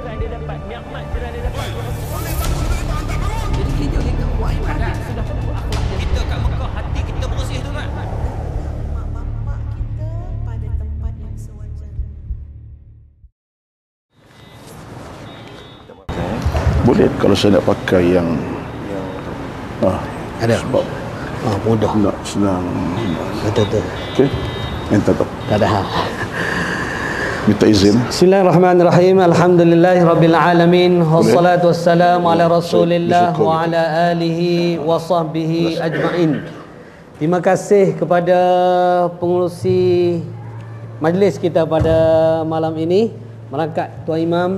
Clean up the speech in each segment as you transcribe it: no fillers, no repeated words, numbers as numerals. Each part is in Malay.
jiran dia dapat, nikmat jiran dia dapat. Jadi kita buat ibadat. Sudah tentu akhlak dia. Kita kat Mekah, hati kita bersih tu kan. Mak bapak kita pada tempat yang sewajarnya. Boleh kalau saya nak pakai yang Ada. sebab Mudah. nak senang. Betul. Okey. Minta tak. Tak ada hal. Minta izin. Bismillahirrahmanirrahim. Alhamdulillahirabbil alamin. Wassalatu wassalamu ala Rasulillah wa ala alihi wa sahbihi ajma'in. Terima kasih kepada pengurusi majlis kita pada malam ini, merangkat Tuan Imam,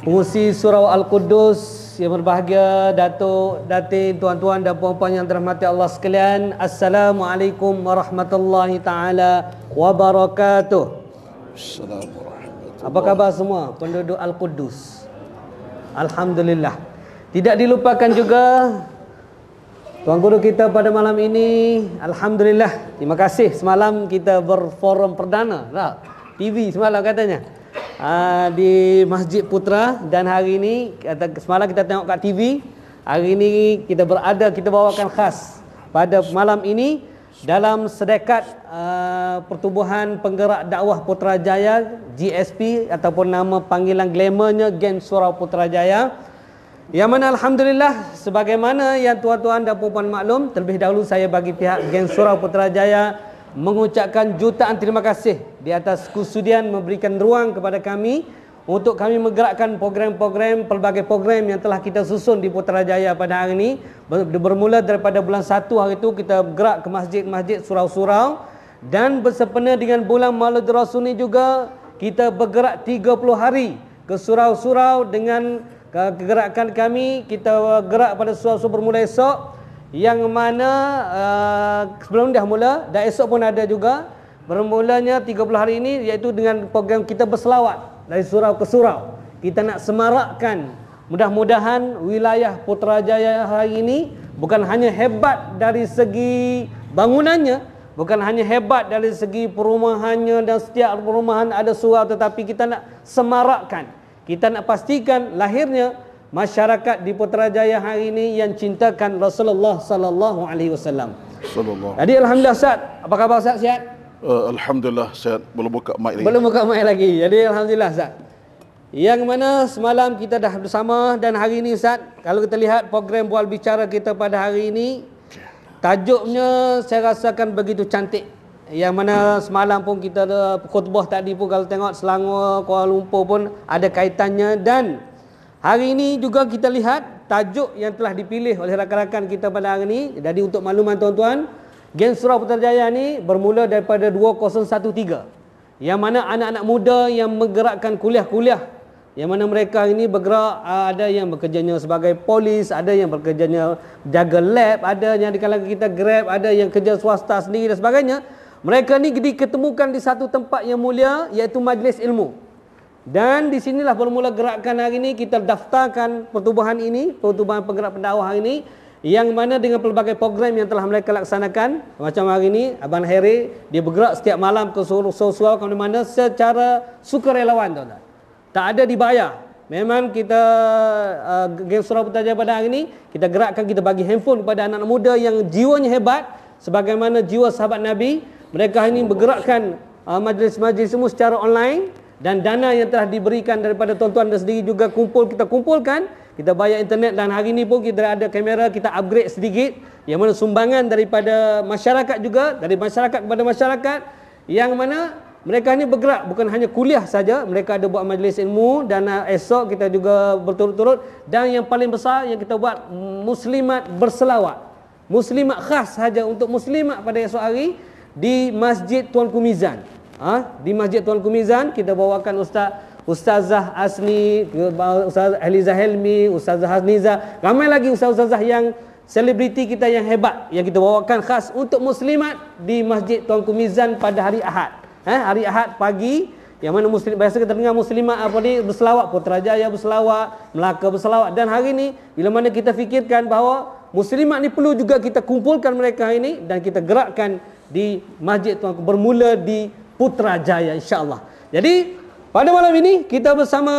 pengurusi Surau Al-Quddus yang berbahagia, Datuk, Datin, tuan-tuan dan puan-puan yang dirahmati Allah sekalian. Assalamualaikum warahmatullahi taala wabarakatuh. Assalamualaikum. Apa khabar semua penduduk Al-Quddus? Alhamdulillah. Tidak dilupakan juga tuan guru kita pada malam ini. Alhamdulillah. Terima kasih semalam kita berforum perdana tak? TV semalam katanya. Di Masjid Putra, dan hari ini semalam kita tengok kat TV, hari ini kita berada, kita bawakan khas pada malam ini dalam sedekat Pertubuhan Penggerak Dakwah Putrajaya, GSP, ataupun nama panggilan glamournya Geng Surau Putrajaya, yang mana alhamdulillah sebagaimana yang tuan-tuan dan puan-puan maklum, terlebih dahulu saya bagi pihak Geng Surau Putrajaya mengucapkan jutaan terima kasih di atas kesudian memberikan ruang kepada kami untuk kami menggerakkan program-program, pelbagai program yang telah kita susun di Putrajaya pada hari ini. Bermula daripada bulan 1 hari itu kita bergerak ke masjid-masjid, surau-surau, dan bersempena dengan bulan Maulid Rasul ini juga kita bergerak 30 hari ke surau-surau dengan kegerakan kami. Kita gerak pada surau-surau bermula esok, yang mana sebelum dah mula, dan esok pun ada juga. Bermulanya 30 hari ini iaitu dengan program kita berselawat dari surau ke surau. Kita nak semarakkan, mudah-mudahan wilayah Putrajaya hari ini bukan hanya hebat dari segi bangunannya, bukan hanya hebat dari segi perumahannya dan setiap perumahan ada surau, tetapi kita nak semarakkan, kita nak pastikan lahirnya masyarakat di Putrajaya hari ini yang cintakan Rasulullah sallallahu alaihi wasallam. Sallallahu. Jadi alhamdulillah Ustaz, apa khabar Ustaz, sihat? Alhamdulillah sihat. Belum buka mic lagi. Belum buka mic lagi. Jadi alhamdulillah Ustaz. Yang mana semalam kita dah bersama, dan hari ini Ustaz, kalau kita lihat program bual bicara kita pada hari ini, tajuknya saya rasakan begitu cantik. Yang mana semalam pun kita ada khutbah tadi pun, kalau tengok Selangor, Kuala Lumpur pun ada kaitannya, dan hari ini juga kita lihat tajuk yang telah dipilih oleh rakan-rakan kita pada hari ini. Jadi untuk makluman tuan-tuan, Geng Surau Putrajaya ni bermula daripada 2013, yang mana anak-anak muda yang menggerakkan kuliah-kuliah, yang mana mereka ini bergerak, ada yang bekerjanya sebagai polis, ada yang bekerjanya jaga lab, ada yang di kalangan kita Grab, ada yang kerja swasta sendiri dan sebagainya. Mereka ni diketemukan di satu tempat yang mulia, iaitu majlis ilmu. Dan di sinilah bermula gerakan hari ini. Kita daftarkan pertubuhan ini, Pertubuhan Penggerak Pendakwah hari ini, yang mana dengan pelbagai program yang telah mereka laksanakan. Macam hari ini Abang Heri, dia bergerak setiap malam ke surau-surau ke mana-mana secara sukarelawan, tuan-tuan. Tak ada dibayar. Memang kita Geng Surau Putrajaya pada hari ini kita gerakkan, kita bagi handphone kepada anak-anak muda yang jiwanya hebat sebagaimana jiwa sahabat Nabi. Mereka ini bergerakkan majlis-majlis semua secara online, dan dana yang telah diberikan daripada tuan-tuan dan sendiri juga kita kumpulkan, kita bayar internet, dan hari ini pun kita ada kamera, kita upgrade sedikit, yang mana sumbangan daripada masyarakat juga, dari masyarakat kepada masyarakat, yang mana mereka ni bergerak bukan hanya kuliah saja, mereka ada buat majlis ilmu, dan esok kita juga berturut-turut, dan yang paling besar yang kita buat muslimat berselawat, muslimat khas saja untuk muslimat pada esok hari di Masjid Tuanku Mizan. Di Masjid Tuanku Mizan kita bawakan Ustazah Asni, Ustazah Eliza Helmi, Ustazah Hasniza, ramai lagi ustazah yang selebriti kita yang hebat yang kita bawakan khas untuk muslimat di Masjid Tuanku Mizan pada hari Ahad. Hari Ahad pagi, yang mana muslim biasa kita dengar muslimat apa ni berselawat, Putrajaya berselawat, Melaka berselawat, dan hari ini bila mana kita fikirkan bahawa muslimat ni perlu juga kita kumpulkan mereka ini, dan kita gerakkan di Masjid Tuanku bermula di Putrajaya insya-Allah. Jadi Pada malam ini kita bersama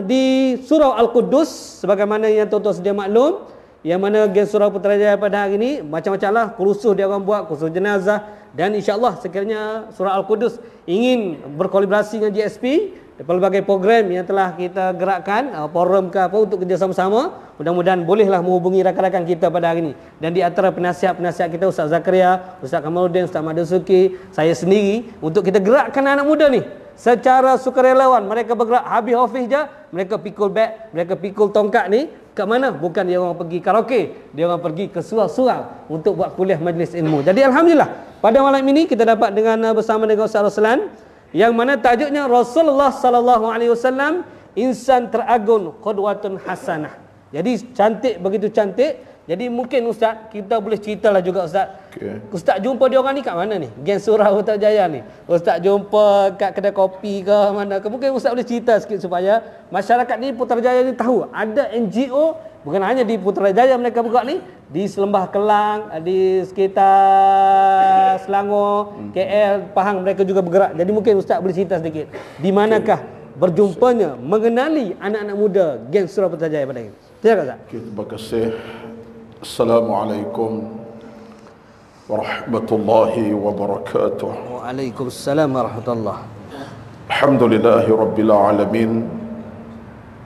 di Surau Al-Quddus, sebagaimana yang tuan-tuan sedia maklum, yang mana geng Surau Putrajaya pada hari ini macam-macam lah kursus dia orang buat, kursus jenazah, dan insya-Allah sekiranya Surau Al-Quddus ingin berkolaborasi dengan GSP, pelbagai program yang telah kita gerakkan, forum ke apa untuk kerja sama-sama, mudah-mudahan bolehlah menghubungi rakan-rakan kita pada hari ini. Dan di antara penasihat-penasihat kita, Ustaz Zakaria, Ustaz Kamaluddin, Ustaz Mahdi Suki, saya sendiri, untuk kita gerakkan anak muda ni secara sukarelawan. Mereka bergerak habis office je, mereka pikul beg, mereka pikul tongkat ni kat mana? Bukan dia orang pergi karaoke, dia orang pergi ke surau-surau untuk buat kuliah majlis ilmu. Jadi alhamdulillah pada malam ini kita dapat dengan bersama dengan Ustaz Roslan, yang mana tajuknya Rasulullah sallallahu alaihi wasallam insan teragung qudwatun hasanah. Jadi cantik, begitu cantik. Jadi mungkin Ustaz kita boleh ceritalah juga Ustaz. Okay. Ustaz jumpa dia orang ni kat mana ni? Geng Surau Putrajaya ni. Ustaz jumpa kat kedai kopi ke mana ke? Mungkin Ustaz boleh cerita sikit supaya masyarakat ni Putrajaya ni tahu ada NGO, bukan hanya di Putrajaya mereka bergerak ni, di Selembah Kelang, di sekitar Selangor, KL, Pahang mereka juga bergerak. Jadi mungkin Ustaz boleh cerita sedikit di manakah berjumpanya, mengenali anak-anak muda geng Surau Putrajaya pada ini. Silakan Ustaz. Terima kasih. Assalamualaikum warahmatullahi wabarakatuh. Waalaikumsalam warahmatullahi. Alhamdulillahi rabbil alamin.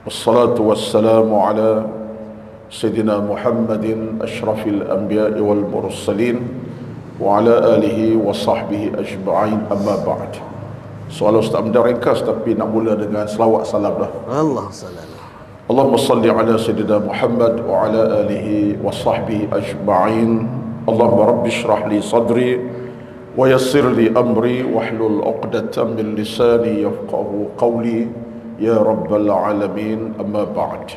Wassalatu wassalamu ala Sayyidina Muhammadin asyrafil anbiya'i wal mursalin wa ala alihi wa sahbihi ajma'in, amma ba'd. Soalan Ustaz Amdar ringkas, tapi nak mula dengan selawat salam dah. Allah salam. Allahumma salli ala Sayyidina Muhammad wa ala alihi wa sahbihi ajma'in. Allahumma rabbi syrah li sadri wa yassir li amri wahlul 'uqdatam min lisani yafqahu qawli ya rabbal alamin, amma ba'd.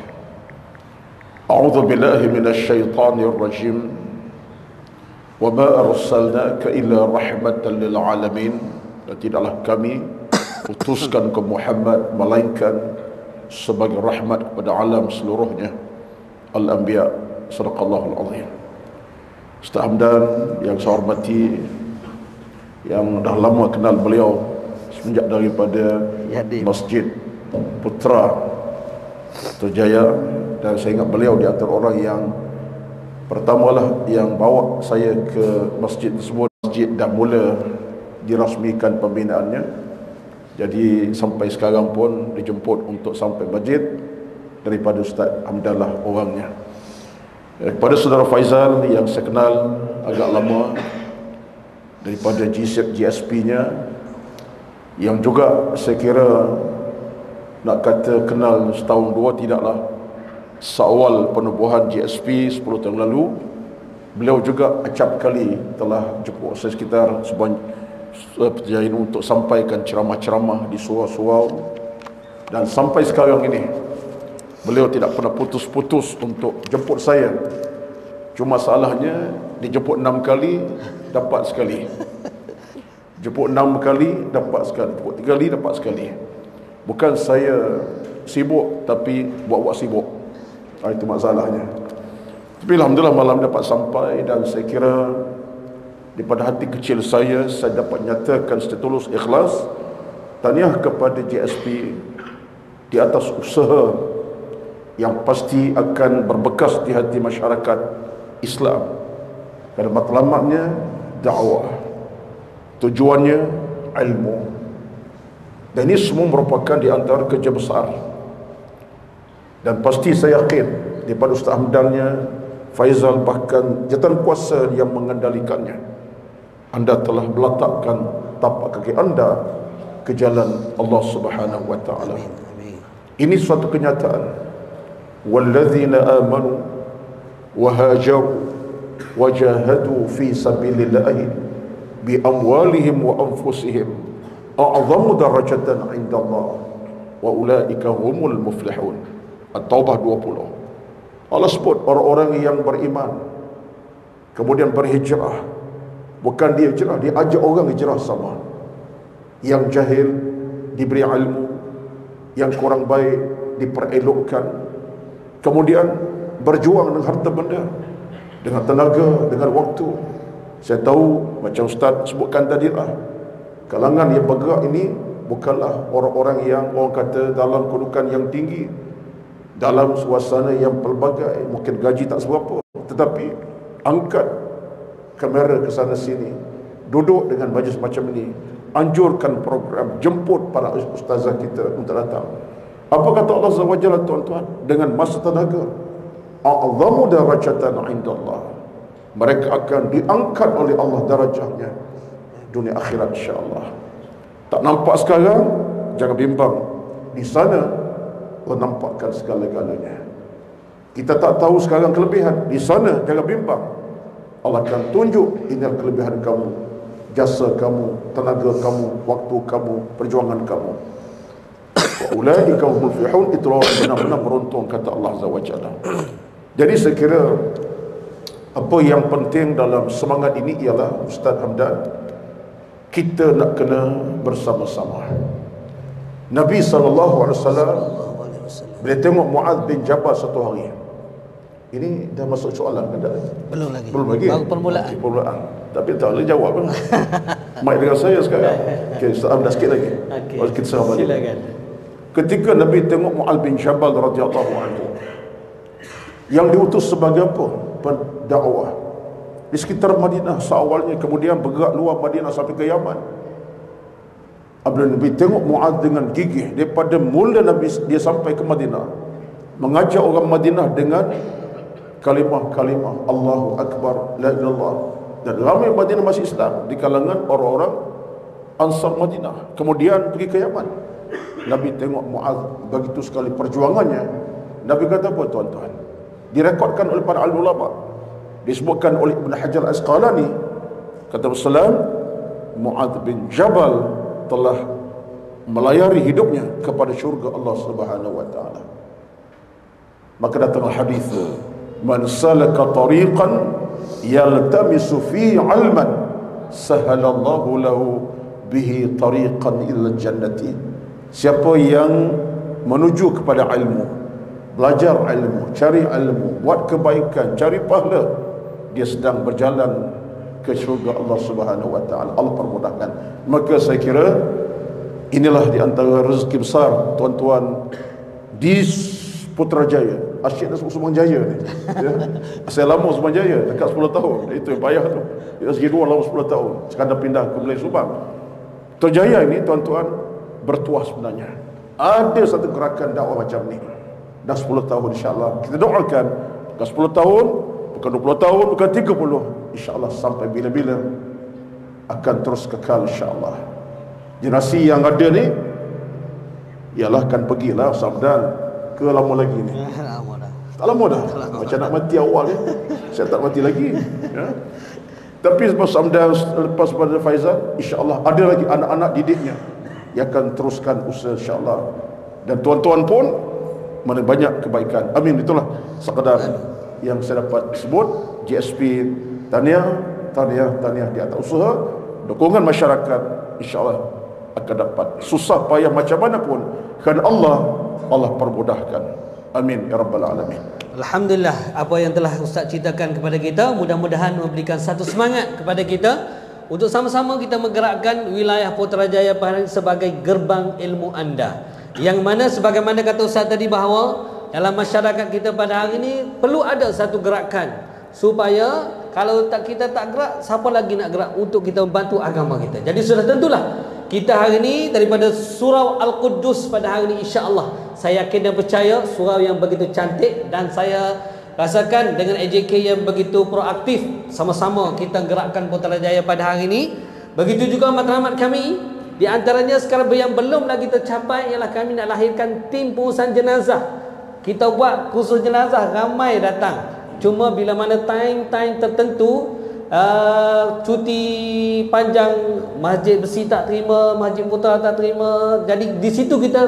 A'udzu billahi minasy syaithanir rajim. Wa ma arsalnaka illa rahmatan lil alamin. Dan tidaklah kami utuskan ke Muhammad melainkan sebagai rahmat kepada alam seluruhnya. Al-Anbiya, sadaqallahul azim. Ustaz Hamdan yang saya hormati, yang dah lama kenal beliau semenjak daripada Masjid Putra Putrajaya, dan saya ingat beliau di antara orang yang pertamalah yang bawa saya ke masjid tersebut. Masjid dah mula dirasmikan pembinaannya. Jadi sampai sekarang pun dijemput untuk sampai masjid daripada Ustaz Hamdan lah orangnya. Kepada saudara Faizal yang saya kenal agak lama daripada GSP-nya, yang juga saya kira nak kata kenal setahun dua tidaklah. Seawal penubuhan GSP 10 tahun lalu, beliau juga acap kali telah jemput saya sekitar Putrajaya untuk sampaikan ceramah-ceramah di surau-surau, dan sampai sekarang ini beliau tidak pernah putus-putus untuk jemput saya. Cuma salahnya dijemput 6 kali dapat sekali, jemput 6 kali dapat sekali, jemput 3 kali dapat sekali. Bukan saya sibuk, tapi buat-buat sibuk. Itu masalahnya. Tapi alhamdulillah malam dapat sampai, dan saya kira daripada hati kecil saya dapat nyatakan secara tulus ikhlas tahniah kepada GSP di atas usaha yang pasti akan berbekas di hati masyarakat Islam. Kerana matlamatnya dakwah, tujuannya ilmu, dan ini semua merupakan di antara kerja besar. Dan pasti saya yakin daripada Ustaz Hamdannya, Faizal, bahkan jawatan kuasa yang mengendalikannya, anda telah meletakkan tapak kaki anda ke jalan Allah Subhanahu wa taala. Ini suatu kenyataan. Walladzina amanu wa hajaru wa jahadu fi sabilillahi bi amwalihim wa anfusihim a'zamu darajatan 'inda Allah wa ulaika humul muflihun. At-Taubah 20. Allah sebut orang-orang yang beriman kemudian berhijrah. Bukan dia hijrah, dia ajak orang hijrah sama. Yang jahil diberi ilmu, yang kurang baik diperelokkan, kemudian berjuang dengan harta benda, dengan tenaga, dengan waktu. Saya tahu macam Ustaz sebutkan tadi lah, kalangan yang bergerak ini bukanlah orang-orang yang orang kata dalam kedudukan yang tinggi, dalam suasana yang pelbagai, mungkin gaji tak seberapa, tetapi angkat kamera ke sana sini, duduk dengan baju semacam ini, anjurkan program, jemput para ustazah kita untuk datang. Apa kata Allah Azza wa Jalla, tuan-tuan? Dengan masa tenaga, a'zamu darajatan indallah, mereka akan diangkat oleh Allah darajahnya dunia akhirat, insya-Allah. Tak nampak sekarang, jangan bimbang. Di sana Allah nampakkan segala-galanya. Kita tak tahu sekarang kelebihan, di sana jangan bimbang. Allah akan tunjuk, inilah kelebihan kamu, jasa kamu, tenaga kamu, waktu kamu, perjuangan kamu. Wa ulaika humul muflihun, itulah benar-benar beruntung, kata Allah Azza wa Jalla. Jadi saya kira apa yang penting dalam semangat ini ialah, Ustaz Hamdan, kita nak kena bersama-sama. Nabi SAW bila tengok Muaz bin Jabal satu hari, ini dah masuk soalan kan? Belum lagi. Belum lagi. Baru permulaan. Okay, permulaan. Tapi tak boleh jawab kan? Mic dengan saya sekarang. Okey, Ustaz Hamdan sikit lagi. Okey. Kita serah balik. Silakan. Ketika Nabi tengok Muaz bin Jabal radhiyallahu anhu, yang diutus sebagai apa? Pendakwah di sekitar Madinah seawalnya, kemudian bergerak luar Madinah sampai ke Yaman. Apabila Nabi tengok Muaz dengan gigih, daripada mula Nabi dia sampai ke Madinah, mengajak orang Madinah dengan kalimah-kalimah Allahu Akbar, la ilaha illallah, dan ramai Madinah masih Islam di kalangan orang-orang Ansar Madinah. Kemudian pergi ke Yaman, Nabi tengok Muaz begitu sekali perjuangannya. Nabi kata apa, tuan-tuan? Direkodkan oleh para ulama, disebutkan oleh Ibn Hajar Asqalani, kata Rasulullah, Muaz bin Jabal telah melayari hidupnya kepada syurga Allah Subhanahu wa taala. Maka datanglah hadis, man salaka tariqan yaltamisu fi 'ilman sahalallahu lahu bihi tariqan ila jannati. Siapa yang menuju kepada ilmu, belajar ilmu, cari ilmu, buat kebaikan, cari pahala, dia sedang berjalan ke syurga Allah Subhanahu wa taala. Allah permudahkan. Maka saya kira inilah di antara rezeki besar, tuan-tuan, di Putrajaya. Asyik dah sebut Subang Jaya ni. Ya. Saya lama Subang Jaya, dekat 10 tahun. Itu yang payah tu. SG2 lama 10 tahun. Sekadar pindah ke Melayu Subang. Putrajaya ini, tuan-tuan, bertuah sebenarnya. Ada satu gerakan dakwah macam ni. Dah 10 tahun, insya-Allah. Kita doakan dah 10 tahun, bukan 20 tahun, bukan 30, insya-Allah sampai bila-bila akan terus kekal, insya-Allah. Generasi yang ada ni ialah akan pergilah sabdan ke lama lagi ni. Lama dah. Tak lama dah. Macam nak mati awal ya. Saya tak mati lagi. Ya. Tapi lepas sabdan, lepas pada Faizal, insya-Allah ada lagi anak-anak didiknya yang akan teruskan usaha, insya-Allah. Dan tuan-tuan pun mana banyak kebaikan. Amin. Itulah sekadar yang saya dapat sebut. GSP tahniah di atas usaha, dukungan masyarakat, insya-Allah akan dapat. Susah payah macam mana pun, kerana Allah permudahkan. Amin ya rabbal alamin. Alhamdulillah, apa yang telah Ustaz ceritakan kepada kita mudah-mudahan memberikan satu semangat kepada kita untuk sama-sama kita menggerakkan wilayah Putrajaya sebagai gerbang ilmu anda. Yang mana sebagaimana kata Ustaz tadi bahawa dalam masyarakat kita pada hari ini perlu ada satu gerakan supaya kalau kita tak gerak, siapa lagi nak gerak untuk kita membantu agama kita. Jadi sudah tentulah kita hari ini daripada surau Al-Quddus pada hari ini, insya-Allah saya yakin dan percaya surau yang begitu cantik, dan saya rasakan dengan AJK yang begitu proaktif, sama-sama kita gerakkan Putrajaya pada hari ini. Begitu juga matlamat kami. Di antaranya sekarang yang belum lagi tercapai ialah kami nak lahirkan tim pengurusan jenazah. Kita buat kursus jenazah, ramai datang. Cuma bila mana time tertentu, cuti panjang Masjid Besi tak terima, Masjid Putra tak terima. Jadi di situ kita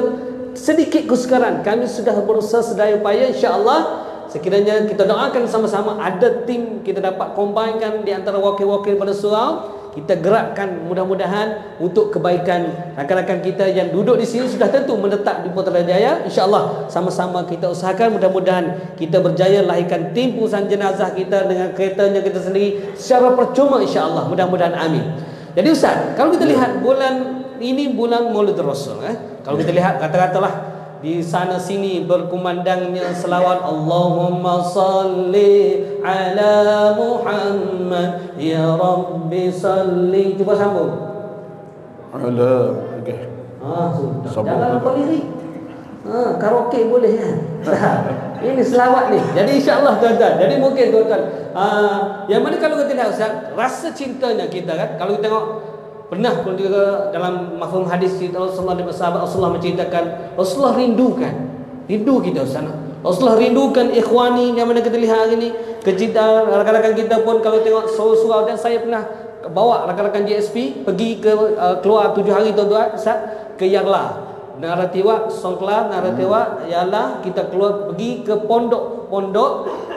sedikit kesukaran. Kami sudah berusaha sedaya upaya, insya-Allah sekiranya kita doakan sama-sama ada tim kita dapat combinekan di antara wakil-wakil pada surau. Kita gerakkan mudah-mudahan untuk kebaikan rakan-rakan kita yang duduk di sini sudah tentu menetap di Putrajaya. InsyaAllah sama-sama kita usahakan mudah-mudahan kita berjaya lahirkan tim pengurusan jenazah kita dengan keretanya kita sendiri secara percuma, insyaAllah. Mudah-mudahan amin. Jadi Ustaz, kalau kita lihat bulan ini bulan Maulid Rasul. Kalau kita lihat kata-katalah di sana sini berkumandangnya selawat Allahumma salli ala Muhammad ya Rabbi salli. Cuba sambung. Ala. Okay. Sudah. Sambung. Jangan lupa lirik. Karaoke boleh kan? Ini selawat ni. Jadi insya-Allah tuan-tuan. Jadi mungkin tuan-tuan, yang mana kalau kita lihat Ustaz, rasa cintanya kita kan, kalau kita tengok pernah pun juga dalam mafhum hadis kita Rasulullah dan sahabat Rasulullah menceritakan Rasulullah rindu kita Ustaz. Rasulullah rindukan ikhwani yang mana kita lihat hari ni, kecintaan rakan-rakan kita pun kalau tengok surau-surau, dan saya pernah bawa rakan-rakan JSP pergi ke keluar 7 hari tuan-tuan Ustaz ke Yarlah. Naratiwa Songkla, Naratiwa ialah kita keluar pergi ke pondok-pondok,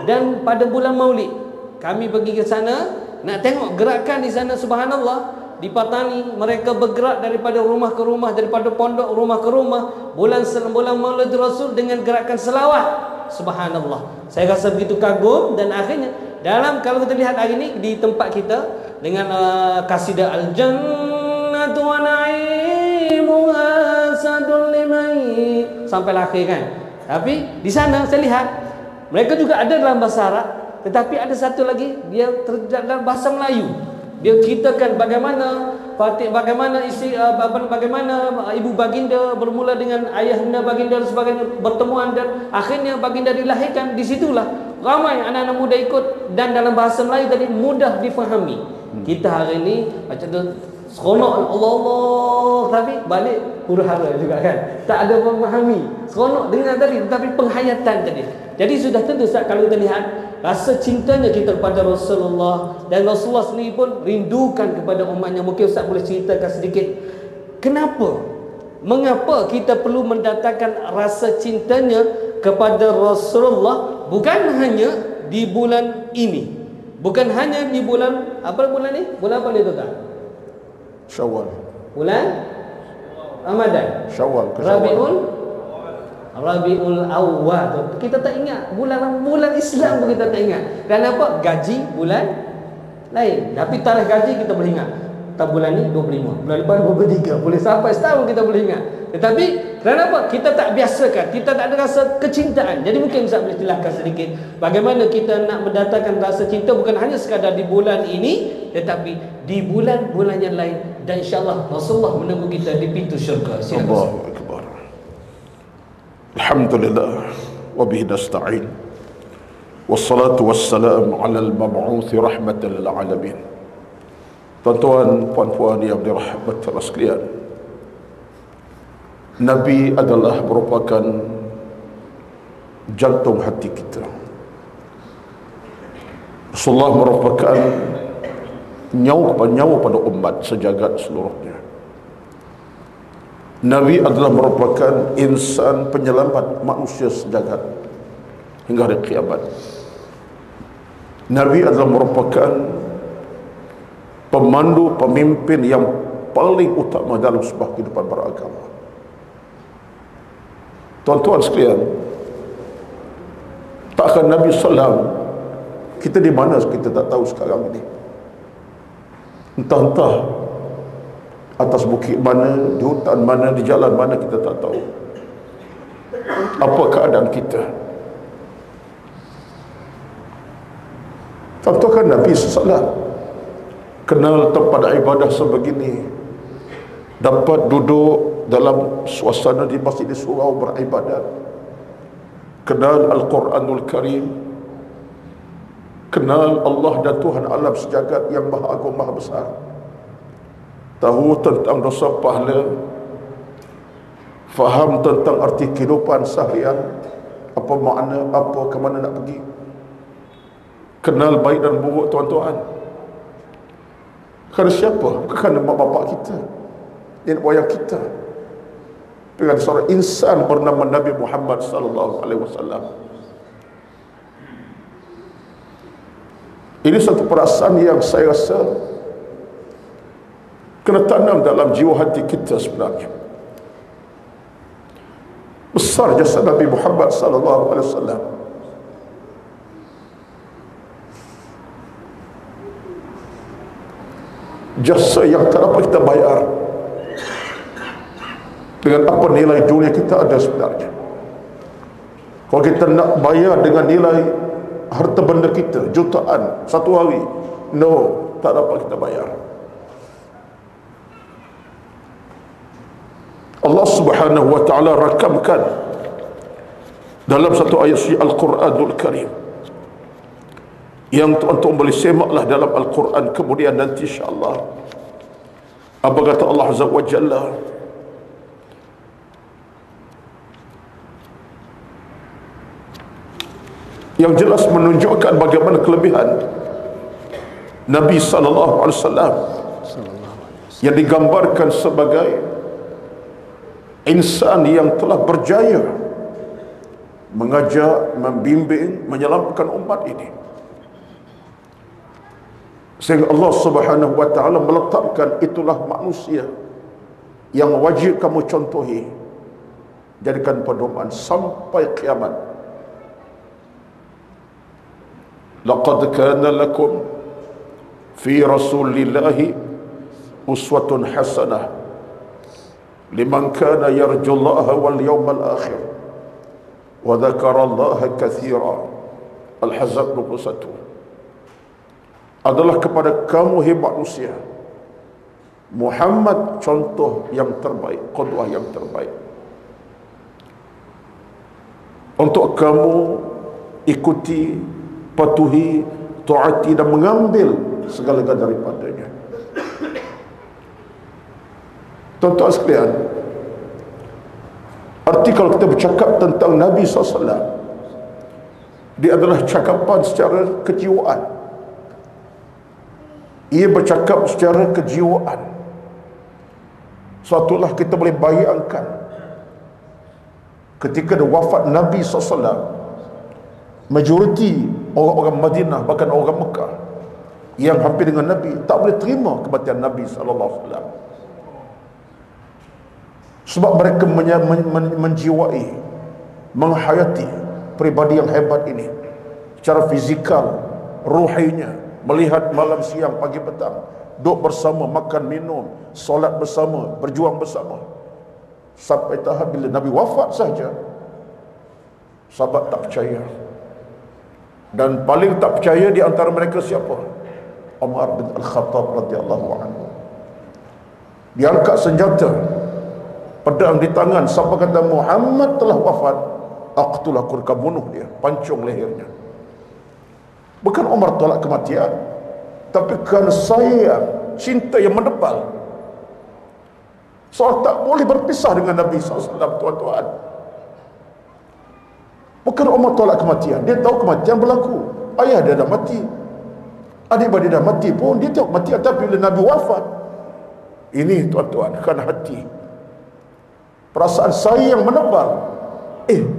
dan pada bulan Maulid kami pergi ke sana nak tengok gerakan di sana. Subhanallah, di Patani mereka bergerak daripada rumah ke rumah, daripada pondok rumah ke rumah, bulan Maulid Rasul dengan gerakan selawat. Subhanallah, saya rasa begitu kagum. Dan akhirnya dalam, kalau kita lihat hari ini di tempat kita dengan kasidah Al-Jannatu wa na'imuha sadul liman sampai akhir kan. Tapi di sana saya lihat mereka juga ada dalam bahasa Arab, tetapi ada satu lagi dia dalam bahasa Melayu. Dia ceritakan bagaimana bagaimana ibu baginda bermula dengan ayahanda baginda dan sebagainya bertemuan, dan akhirnya baginda dilahirkan. Di situlah ramai anak-anak muda ikut, dan dalam bahasa Melayu tadi mudah difahami. Kita hari ini macam tu seronok Allah, tapi balik huru-hara juga kan. Tak ada memahami. Seronok dengar tadi, tetapi penghayatan tadi. Jadi sudah tentu Ustaz, kalau kita lihat rasa cintanya kita kepada Rasulullah, dan Rasulullah sendiri pun rindukan kepada umatnya. Mungkin Ustaz boleh ceritakan sedikit mengapa kita perlu mendatangkan rasa cintanya kepada Rasulullah, bukan hanya di bulan ini, bukan hanya di bulan apa bulan ni? Bulan apa ni tuan? Syawal. Bulan Ramadan. Syawal ke Syawal? Rabiul Awwal. Kita tak ingat bulan Islam pun kita tak ingat. Kenapa? Gaji bulan lain. Tapi tarikh gaji kita boleh ingat. Tak bulan ni 25, bulan depan 23, boleh sampai setahun kita boleh ingat. Tetapi kenapa? Kita tak biasakan, kita tak ada rasa kecintaan. Jadi mungkin Ustaz boleh jelaskan sedikit bagaimana kita nak mendatangkan rasa cinta bukan hanya sekadar di bulan ini, tetapi di bulan-bulan yang lain, dan insya-Allah Rasulullah menunggu kita di pintu syurga. Allahu akbar. Alhamdulillah wa bihi nasta'in. Wassalatu wassalamu 'alal mab'uts rahmatan lil alamin. Tuan-tuan, puan-puan yang dirahmati Allah sekalian, Nabi adalah merupakan jantung hati kita. Rasulullah merupakan nyawa pada umat sejagat seluruhnya. Nabi adalah merupakan insan penyelamat manusia sejagat hingga hari kiamat. Nabi adalah merupakan pemandu, pemimpin yang paling utama dalam sebuah kehidupan beragama. Tuan-tuan sekalian, takkan Nabi SAW, kita di mana kita tak tahu sekarang ini. Entah-entah atas bukit mana, di hutan mana, di jalan mana, kita tak tahu apa keadaan kita. Tuan-tuan, kan Nabi SAW kenal tempat ibadah sebegini, dapat duduk dalam suasana di masjid surau beribadat, kenal Al-Quranul Karim, kenal Allah dan Tuhan alam sejagat yang maha agung, maha besar, tahu tentang dosa pahala, faham tentang arti kehidupan seharian, apa makna, apa ke mana nak pergi, kenal baik dan buruk. Tuan-tuan, kerana siapa? Bukan kerana mak bapak kita, nenek moyang kita, dengan seorang insan bernama Nabi Muhammad sallallahu alaihi wasallam. Ini satu perasaan yang saya rasa kena tanam dalam jiwa hati kita sebenarnya. Besar jasa Nabi Muhammad sallallahu alaihi wasallam. Jasa yang tak dapat kita bayar. Dengan apa nilai dunia kita ada sebenarnya? Kalau kita nak bayar dengan nilai harta benda kita jutaan satu hari, no, tak dapat kita bayar. Allah Subhanahu wa taala rakamkan dalam satu ayat suci Al-Quranul Karim yang tuan-tuan boleh semaklah dalam Al-Quran kemudian nanti insya-Allah. Apa kata Allah Azza wa Jalla? Yang jelas menunjukkan bagaimana kelebihan Nabi sallallahu alaihi wasallam yang digambarkan sebagai insan yang telah berjaya mengajak, membimbing, menyelamatkan umat ini, sehingga Allah Subhanahu wa taala meletakkan itulah manusia yang wajib kamu contohi, jadikan pedoman sampai kiamat. Laqad kana lakum fi rasulillahi uswatun hasanah liman kana yarjullaha wal yawmal akhir wa dzakarallaha katsira. Al-Ahzab 21. Adalah kepada kamu hai manusia Muhammad contoh yang terbaik, qudwah yang terbaik untuk kamu ikuti, patuhi, taati dan mengambil segala-galanya daripadanya. Tuan-tuan sekalian, arti kalau kita bercakap tentang Nabi SAW, dia adalah cakapan secara kejiwaan. Ia bercakap secara kejiwaan. Suatulah kita boleh bayangkan ketika dia wafat Nabi SAW, majoriti orang-orang Madinah, bahkan orang Mekah yang hampir dengan Nabi, tak boleh terima kematian Nabi SAW. Sebab mereka menjiwai, menghayati peribadi yang hebat ini secara fizikal, ruhinya, melihat malam siang pagi petang, duduk bersama, makan minum, solat bersama, berjuang bersama, sampai tahap bila Nabi wafat saja sahabat tak percaya. Dan paling tak percaya di antara mereka siapa? Umar bin Al-Khattab radhiyallahu anhu. Diangkat senjata, pedang di tangan, sampai kata Muhammad telah wafat, aqtul, aku akan bunuh dia, pancung lehernya. Bukan Umar tolak kematian, tapi kerana sayang, cinta yang menebal. Soal tak boleh berpisah dengan Nabi SAW, tuan-tuan. Bukan Umar tolak kematian, dia tahu kematian berlaku. Ayah dia dah mati, adik-beradik dah mati pun dia tahu kematian. Tapi bila Nabi wafat, ini tuan-tuan, kerana hati, perasaan sayang menebal.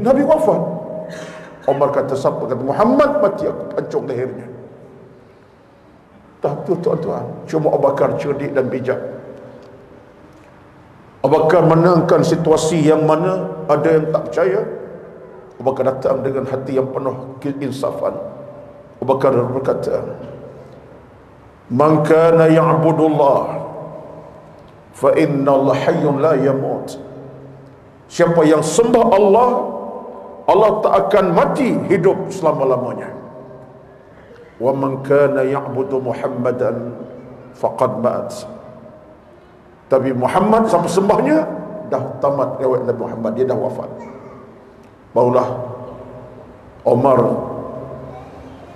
Nabi wafat, Umar kata siapa? Kata Muhammad mati, aku pancung lehernya. Tak tu tuan-tuan, cuma Abu Bakar cerdik dan bijak. Abu Bakar menangkan situasi yang mana ada yang tak percaya. Abu Bakar datang dengan hati yang penuh keinsafan. Abu Bakar berkata, "Man kana ya'budullah fa inna Allah hayyun la yamut." Siapa yang sembah Allah, Allah tak akan mati, hidup selama-lamanya. Wa man kana ya'budu Muhammadan faqad mat. Tapi Muhammad sampai sembahnya dah tamat riwayat Nabi Muhammad, dia dah wafat. Barulah Umar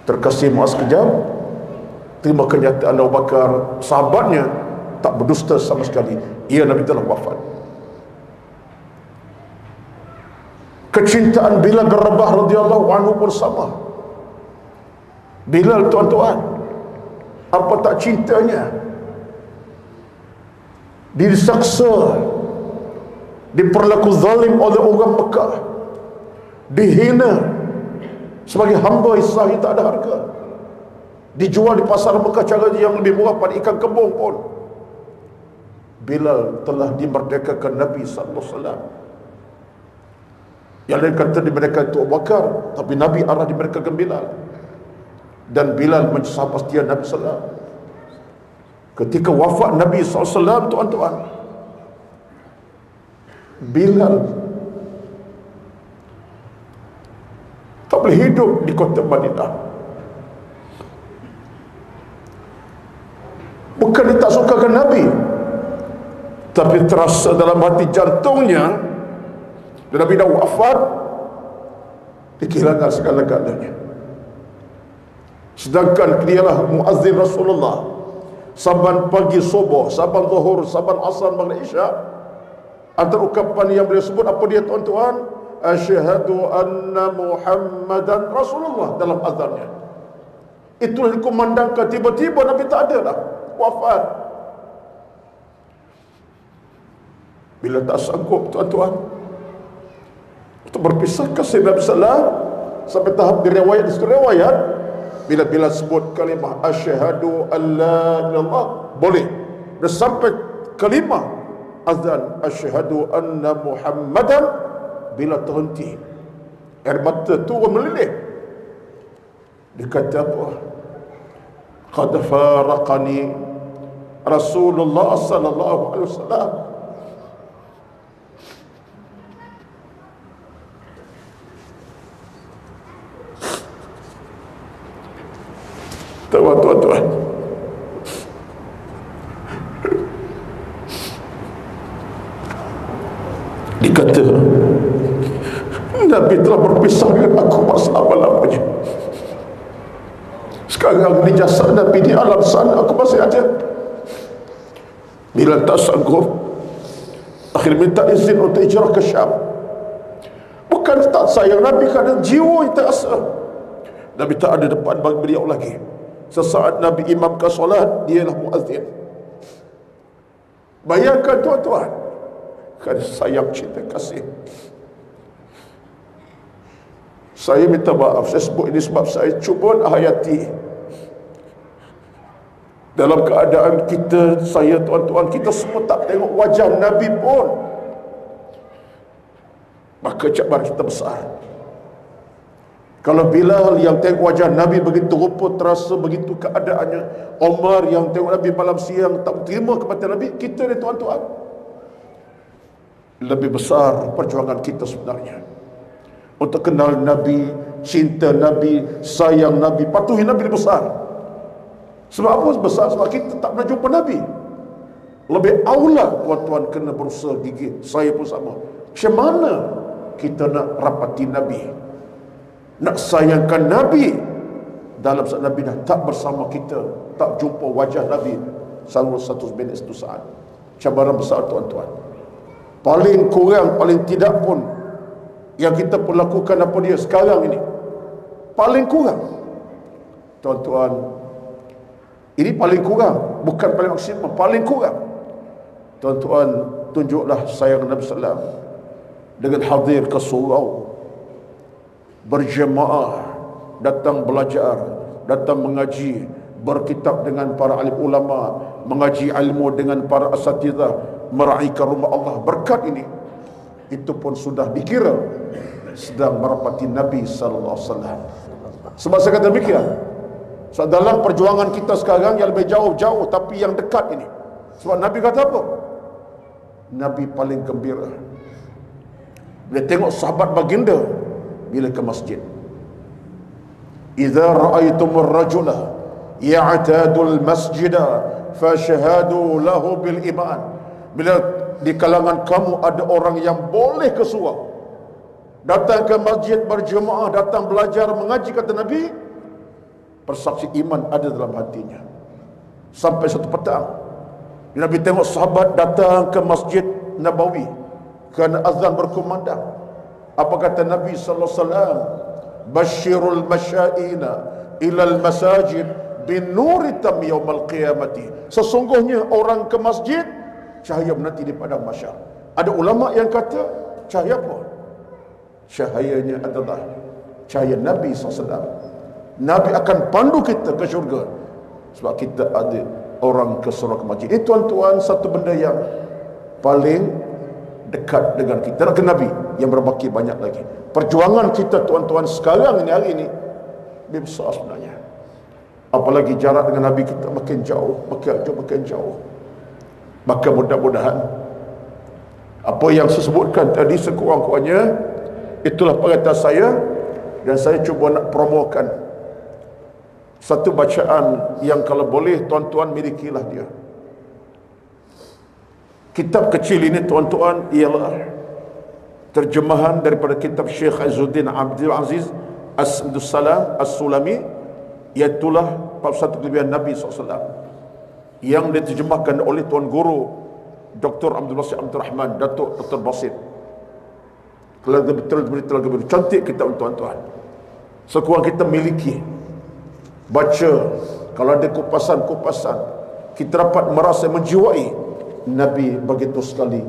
terkesima sekejap, terima kenyataan Abu Bakar, sahabatnya tak berdusta sama sekali, ia Nabi telah wafat. Kecintaan Bilal bin Rabah radhiyallahu anhu pun sama. Bilal tuan-tuan, apa tak cintanya, diseksa, diperlaku zalim oleh orang Mekah, dihina sebagai hamba Israel tak ada harga, dijual di pasar Mekah cara yang lebih murah pada ikan kembung pun. Bilal telah dimerdekakan Nabi sallallahu alaihi wasallam. Yang lain kata dimerdekakan itu Abu Bakar, tapi Nabi arah dimerdekakan Bilal. Dan Bilal mensahabat setia Nabi sallallahu alaihi wasallam. Ketika wafat Nabi sallallahu alaihi wasallam, tuan-tuan, Bilal tak boleh hidup di kota Madinah. Bukan dia tak sukakan Nabi, tapi terasa dalam hati jantungnya Nabi dah wafat, dia kehilangan segala-galanya. Sedangkan dialah muazzin Rasulullah. Saban pagi subuh, saban zuhur, saban asar, maghrib, isya, antara ucapan yang beliau sebut apa dia tuan-tuan? Asyhadu anna Muhammadan Rasulullah dalam azannya. Itulah dikumandangkan. Tiba-tiba Nabi tak ada dah, wafat. Bila tak sanggup tuan-tuan untuk berpisahkan Sayyidina Nabi Sallam, sampai tahap diriwayat di satu riwayat, bila sebut kalimah asyhadu an la ilallah boleh, dan sampai kalimah azan asyhadu anna Muhammadan, bila terhenti air mata turun meleleh. Dia kata apa? Qad faraqani Rasulullah sallallahu alaihi wasallam. Tuan-tuan, dikata Nabi telah berpisah dengan aku masa lama-lamanya. Sekarang di jasad Nabi di alam sana aku masih ada. Bila tak sanggup, akhirnya minta izin untuk hijrah ke Syam. Bukan tak sayang Nabi, kerana jiwa yang terasa Nabi tak ada depan bagi beliau lagi. Sesaat Nabi imamkan solat, dialah muazzin. Bayangkan tuan-tuan, kerana sayang, cinta, kasih. Saya minta maaf, saya sebut ini sebab saya cuba hayati dalam keadaan kita, saya tuan-tuan, kita semua tak tengok wajah Nabi pun, maka cabaran kita besar. Kalau Bilal yang tengok wajah Nabi begitu rupa, terasa begitu keadaannya, Omar yang tengok Nabi malam siang tak terima kematian Nabi, kita ni tuan-tuan, lebih besar perjuangan kita sebenarnya untuk kenal Nabi, cinta Nabi, sayang Nabi, patuhi Nabi lebih besar. Sebab apa besar? Sebab kita tak pernah jumpa Nabi. Lebih aula tuan-tuan kena berusaha gigih. Saya pun sama. Macam mana kita nak rapati Nabi, nak sayangkan Nabi, dalam saat Nabi dah tak bersama kita, tak jumpa wajah Nabi selama 1 minit 1 saat. Cabaran besar tuan-tuan. Paling kurang, paling tidak pun yang kita pun lakukan apa dia sekarang ini, paling kurang tuan-tuan, ini paling kurang, bukan paling maksimum, paling kurang tuan-tuan, tunjuklah sayang Nabi Sallam dengan hadir ke surau, berjemaah, datang belajar, datang mengaji, berkitab dengan para alim ulama, mengaji ilmu dengan para asatidzah, meraihkan rumah Allah. Berkat ini, itu pun sudah dikira sedang merapati Nabi sallallahu alaihi wasallam. Sebab saya kata demikian, so, dalam perjuangan kita sekarang yang lebih jauh-jauh, tapi yang dekat ini, sebab Nabi kata apa? Nabi paling gembira bila tengok sahabat baginda bila ke masjid. Idza ra'aitumur rajula ya'tadul masjida fashhadu lahu bil iman. Bila di kalangan kamu ada orang yang boleh ke surau, datang ke masjid berjemaah, datang belajar mengaji, kata Nabi, persaksi iman ada dalam hatinya. Sampai satu petang, Nabi tengok sahabat datang ke Masjid Nabawi kerana azan berkumandang. Apa kata Nabi sallallahu alaihi wasallam? Basyirul masyaina ilal masajid bin nuri tam yaumal qiyamati. Sesungguhnya orang ke masjid, cahaya menanti di padang mahsyar. Ada ulama yang kata cahaya apa? Cahayanya adalah cahaya Nabi SAW. Nabi akan pandu kita ke syurga sebab kita ada orang ke surau ke masjid. Ini tuan-tuan satu benda yang paling dekat dengan kita, dengan Nabi, yang berbaki banyak lagi. Perjuangan kita tuan-tuan sekarang ini, hari ini, lebih besar sebenarnya. Apalagi jarak dengan Nabi kita makin jauh, makin jauh. Maka mudah-mudahan Apa yang saya sebutkan tadi sekurang-kurangnya itulah pengataan saya, dan saya cuba nak promokan satu bacaan yang kalau boleh tuan-tuan milikilah dia. Kitab kecil ini tuan-tuan ialah terjemahan daripada kitab Syekh Izzuddin Abdul Aziz Abdus Salam As-Sulami, iaitulah 41 kelebihan Nabi SAW, yang diterjemahkan oleh Tuan Guru Dr. Abdul Basit Abdul Rahman, Datuk Dr. Basit. Betul-betul cantik kitab tuan-tuan. Sekurang kita miliki, baca, kalau ada kupasan-kupasan, kita dapat merasa menjiwai Nabi begitu sekali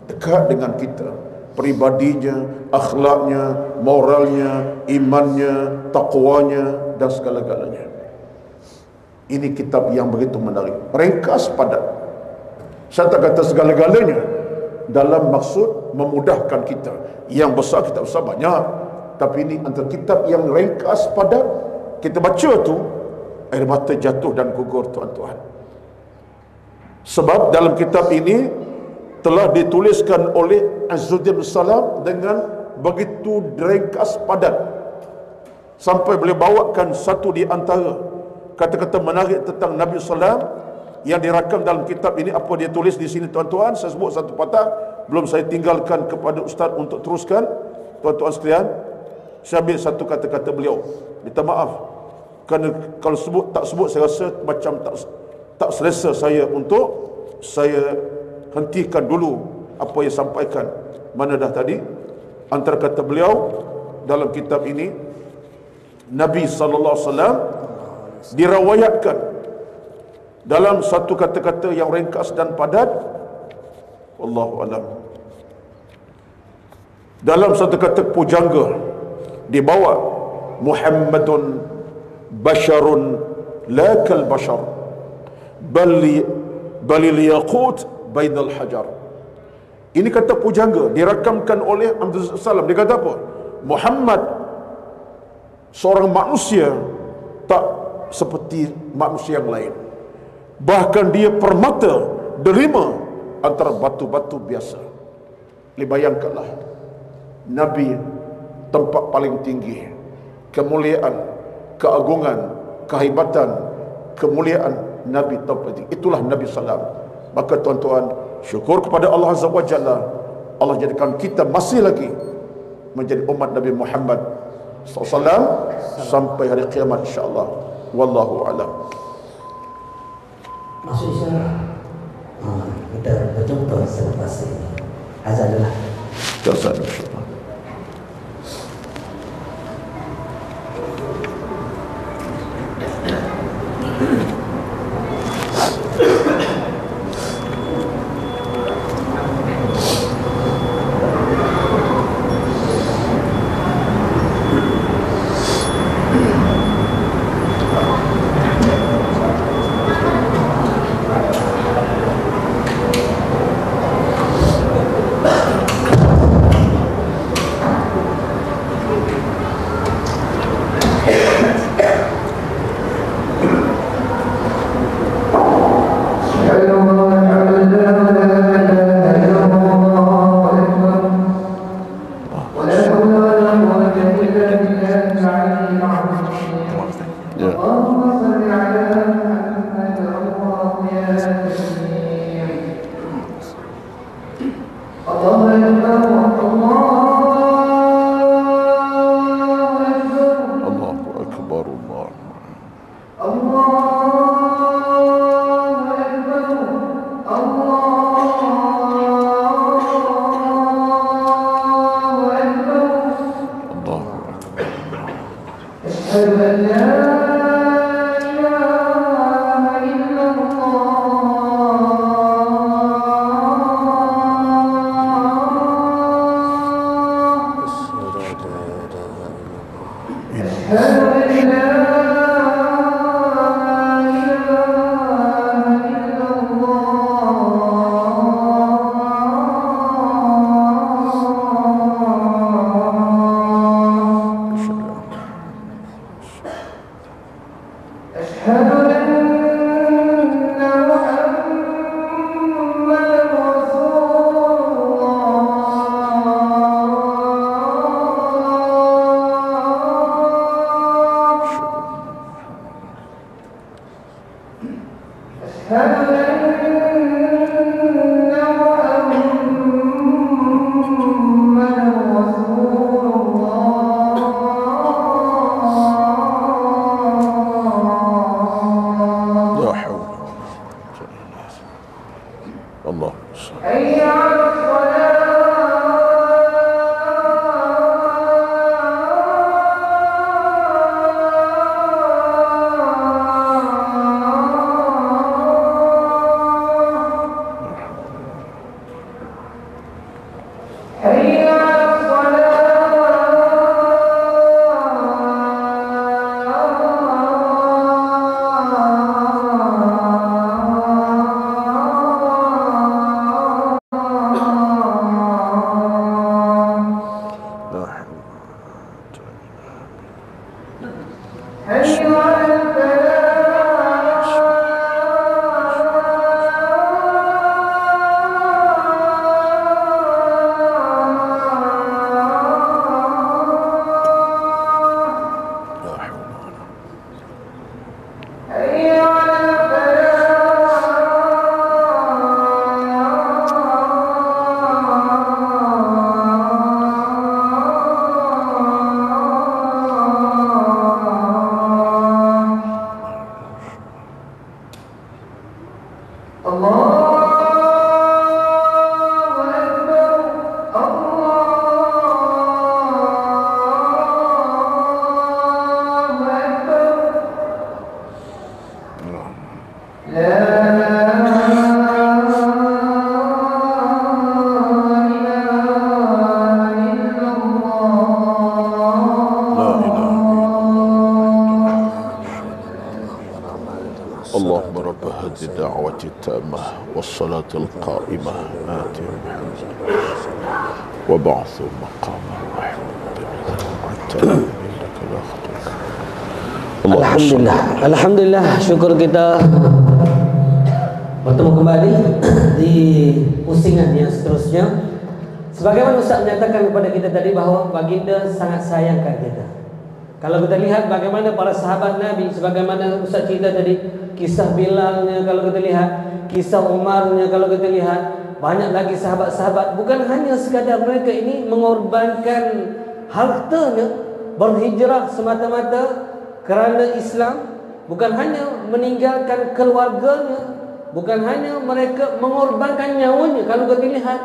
dekat dengan kita, pribadinya, akhlaknya, moralnya, imannya, takwanya, dan segala-galanya. Ini kitab yang begitu menarik, ringkas, padat. Saya tak kata segala-galanya dalam maksud memudahkan kita. Yang besar, kitab besar banyak, tapi ini antara kitab yang ringkas, padat. Kita baca tu air mata jatuh dan gugur tuan-tuan. Sebab dalam kitab ini telah dituliskan oleh Izzuddin Salam dengan begitu ringkas, padat, sampai boleh bawakan satu di antara kata-kata menarik tentang Nabi Sallam yang dirakam dalam kitab ini. Apa dia tulis di sini tuan-tuan, saya sebut satu patah, belum saya tinggalkan kepada Ustaz untuk teruskan. Tuan-tuan sekalian, saya ambil satu kata-kata beliau. Minta maaf kerana kalau tak sebut saya rasa macam tak selesa saya untuk saya hentikan dulu apa yang sampaikan. Mana dah tadi, antara kata beliau dalam kitab ini, Nabi SAW dirawayatkan dalam satu kata-kata yang ringkas dan padat, wallahu alam, dalam satu kata pujangga dibawa, Muhammadun basharun la kal bashar balil yaqut bainal hajar. Ini kata pujangga dirakamkan oleh Abdul Salam. Dia kata apa? Muhammad seorang manusia tak seperti manusia yang lain, bahkan dia permata delima antara batu-batu biasa. Bayangkanlah, Nabi tempat paling tinggi, kemuliaan, keagungan, kehebatan, kemuliaan Nabi tempat tinggi. Itulah Nabi Sallam. Maka tuan-tuan, syukur kepada Allah Azza wa Jalla, Allah jadikan kita masih lagi menjadi umat Nabi Muhammad SAW sampai hari kiamat insya-Allah. Wallahu a'lam. Maksud saya kita berjumpa selepas ini. Azan dulu. Azan insya-Allah. أشهد أن محمدا رسول الله اللهم رب هذه الدعوة التامة والصلاة القائمة آت محمد وبعث مقاما محمود إنك لا خطر. Alhamdulillah. Alhamdulillah, syukur kita bertemu kembali di pusingan yang seterusnya. Sebagaimana Ustaz menyatakan kepada kita tadi bahawa baginda sangat sayangkan kita. Kalau kita lihat bagaimana para sahabat Nabi, sebagaimana Ustaz cerita tadi, kisah Bilalnya kalau kita lihat, kisah Umarnya kalau kita lihat, banyak lagi sahabat-sahabat. Bukan hanya sekadar mereka ini mengorbankan hartanya, berhijrah semata-mata kerana Islam, bukan hanya meninggalkan keluarganya, bukan hanya mereka mengorbankan nyawanya. Kalau kita lihat,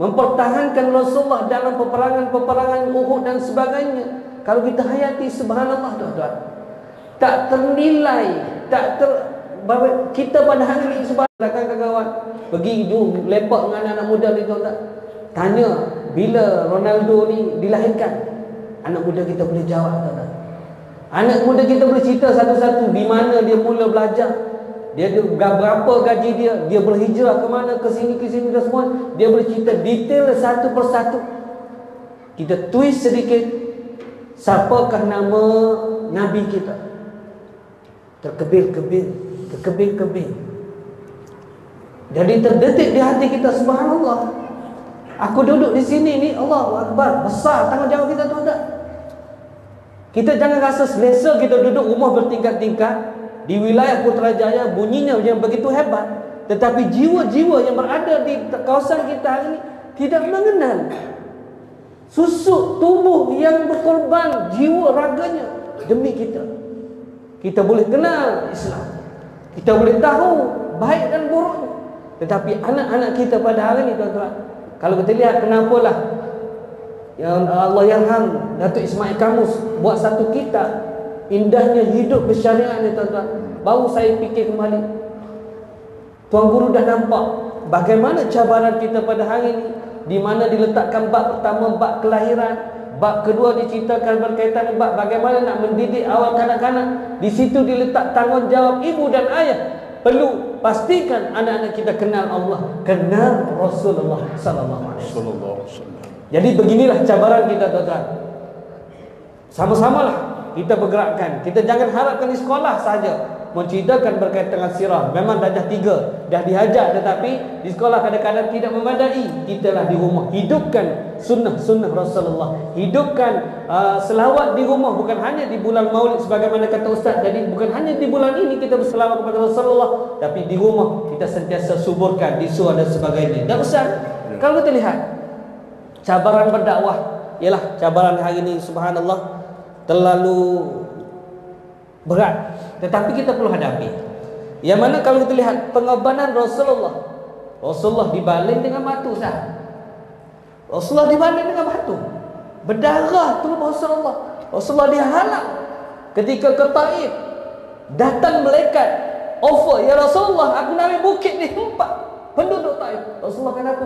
mempertahankan Rasulullah dalam peperangan-peperangan Uhud dan sebagainya. Kalau kita hayati, subhanallah tuan-tuan, tak ternilai, kita pada hari ini subhanallah kawan-kawan pergi jom lepak dengan anak muda ni tuan-tuan, tanya bila Ronaldo ni dilahirkan, anak muda kita boleh jawab tuan-tuan. Anak muda kita boleh cerita satu-satu di mana dia mula belajar, dia berapa gaji dia berhijrah ke mana, ke sini dan semua, dia boleh cerita detail satu persatu. Kita twist sedikit, siapakah nama Nabi kita, terkebir-kebir. Jadi terdetik di hati kita, subhanallah, aku duduk di sini ni, Allahu Akbar, besar tanggungjawab kita tuan-tuan. Kita jangan rasa selesa kita duduk rumah bertingkat-tingkat di wilayah Putrajaya, bunyinya yang begitu hebat, tetapi jiwa-jiwa yang berada di kawasan kita hari ini tidak mengenal susuk tubuh yang berkorban jiwa raganya demi kita. Kita boleh kenal Islam, kita boleh tahu baik dan buruknya, tetapi anak-anak kita pada hari ini tuan-tuan, kalau kita lihat kenapalah yang Allah yarham Datuk Ismail Kamus buat satu kitab indahnya hidup bersyariat ni tuan-tuan. Baru saya fikir kembali, Tuan Guru dah nampak bagaimana cabaran kita pada hari ini, di mana diletakkan bab pertama bab kelahiran, bab kedua diceritakan berkaitan bab bagaimana nak mendidik awal kanak-kanak. Di situ diletak tanggungjawab ibu dan ayah, perlu pastikan anak-anak kita kenal Allah, kenal Rasulullah sallallahu alaihi wasallam. Jadi beginilah cabaran kita tuan-tuan. Sama-samalah kita bergerakkan. Kita jangan harapkan di sekolah saja menceritakan berkaitan dengan sirah. Memang darjah 3 dah dihajar, tetapi di sekolah kadang-kadang tidak memadai. Kitalah di rumah hidupkan sunnah-sunnah Rasulullah, hidupkan selawat di rumah, bukan hanya di bulan Maulid sebagaimana kata Ustaz. Jadi bukan hanya di bulan ini kita berselawat kepada Rasulullah, tapi di rumah kita sentiasa suburkan di surah dan sebagainya. Dan Ustaz, kalau kita lihat cabaran berdakwah, ialah cabaran hari ini subhanallah terlalu berat, tetapi kita perlu hadapi. Yang mana kalau kita lihat pengorbanan Rasulullah dibaling dengan batu sah. Rasulullah dibaling dengan batu, berdarah tubuh Rasulullah dihalang ketika ke Taif. Datang malaikat offer, ya Rasulullah, aku nak ambil bukit ni tempat penduduk Taif. Rasulullah kata apa?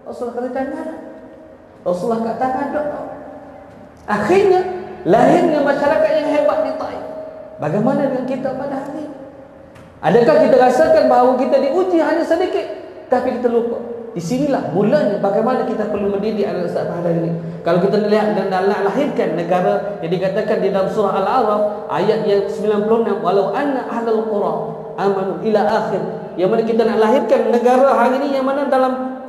Rasulullah kata jangan. Rasulullah kat tangan doa. Akhirnya lahirnya masyarakat yang hebat di Taif. Bagaimana dengan kita pada hari ini? Adakah kita rasakan bahawa kita diuji hanya sedikit, tapi kita lupa di sinilah mulanya bagaimana kita perlu mendidik anak Ustaz pada hari ini. Kalau kita lihat dan nak lahirkan negara yang dikatakan di dalam surah Al-A'raf ayat yang 96, walau anna ahlul qura amanu ila akhir, yang mana kita nak lahirkan negara hari ini yang mana dalam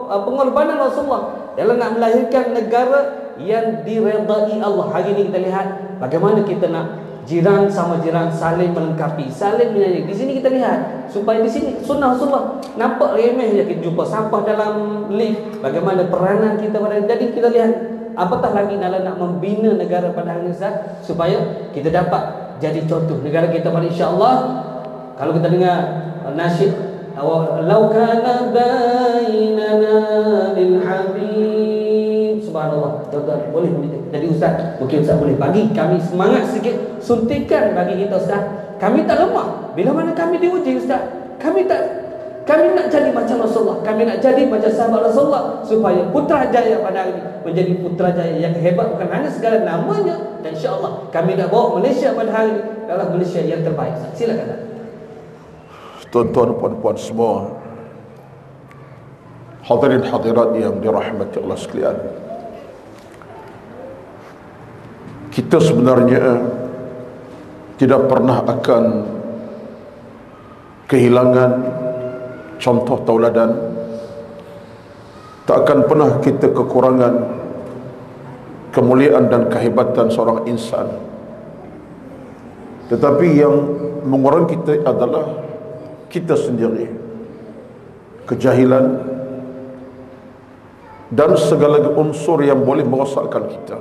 pengorbanan Rasulullah dalam nak melahirkan negara yang diredai Allah. Hari ini kita lihat bagaimana kita nak jiran sama jiran saling melengkapi, saling menyayangi. Di sini kita lihat supaya di sini sunnah Rasulullah. Nampak remeh je kita jumpa sampah dalam lift. Bagaimana peranan kita pada. Jadi kita lihat apatah lagi dalam nak membina negara pada hari ini Ustaz, supaya kita dapat jadi contoh negara kita pada insya-Allah. Kalau kita dengar nasyid law kana bainana lil habib, subhanallah, tuan-tuan boleh jadi Ustaz, mungkin Ustaz boleh bagi kami semangat sikit, suntikan bagi kita Ustaz. Kami tak lemah bila mana kami diuji Ustaz. Kami nak jadi macam Rasulullah, kami nak jadi macam sahabat Rasulullah, supaya Putrajaya pada hari ini menjadi Putrajaya yang hebat, bukan hanya segala namanya, dan insya-Allah kami nak bawa Malaysia pada hari ini adalah Malaysia yang terbaik. Silakan Ustaz. Tuan-tuan puan-puan semua, hadirin hadirat yang dirahmati Allah sekalian, kita sebenarnya tidak pernah akan kehilangan contoh tauladan, tak akan pernah kita kekurangan kemuliaan dan kehebatan seorang insan. Tetapi yang mengurangi kita adalah kita sendiri, kejahilan dan segala unsur yang boleh merosakkan kita.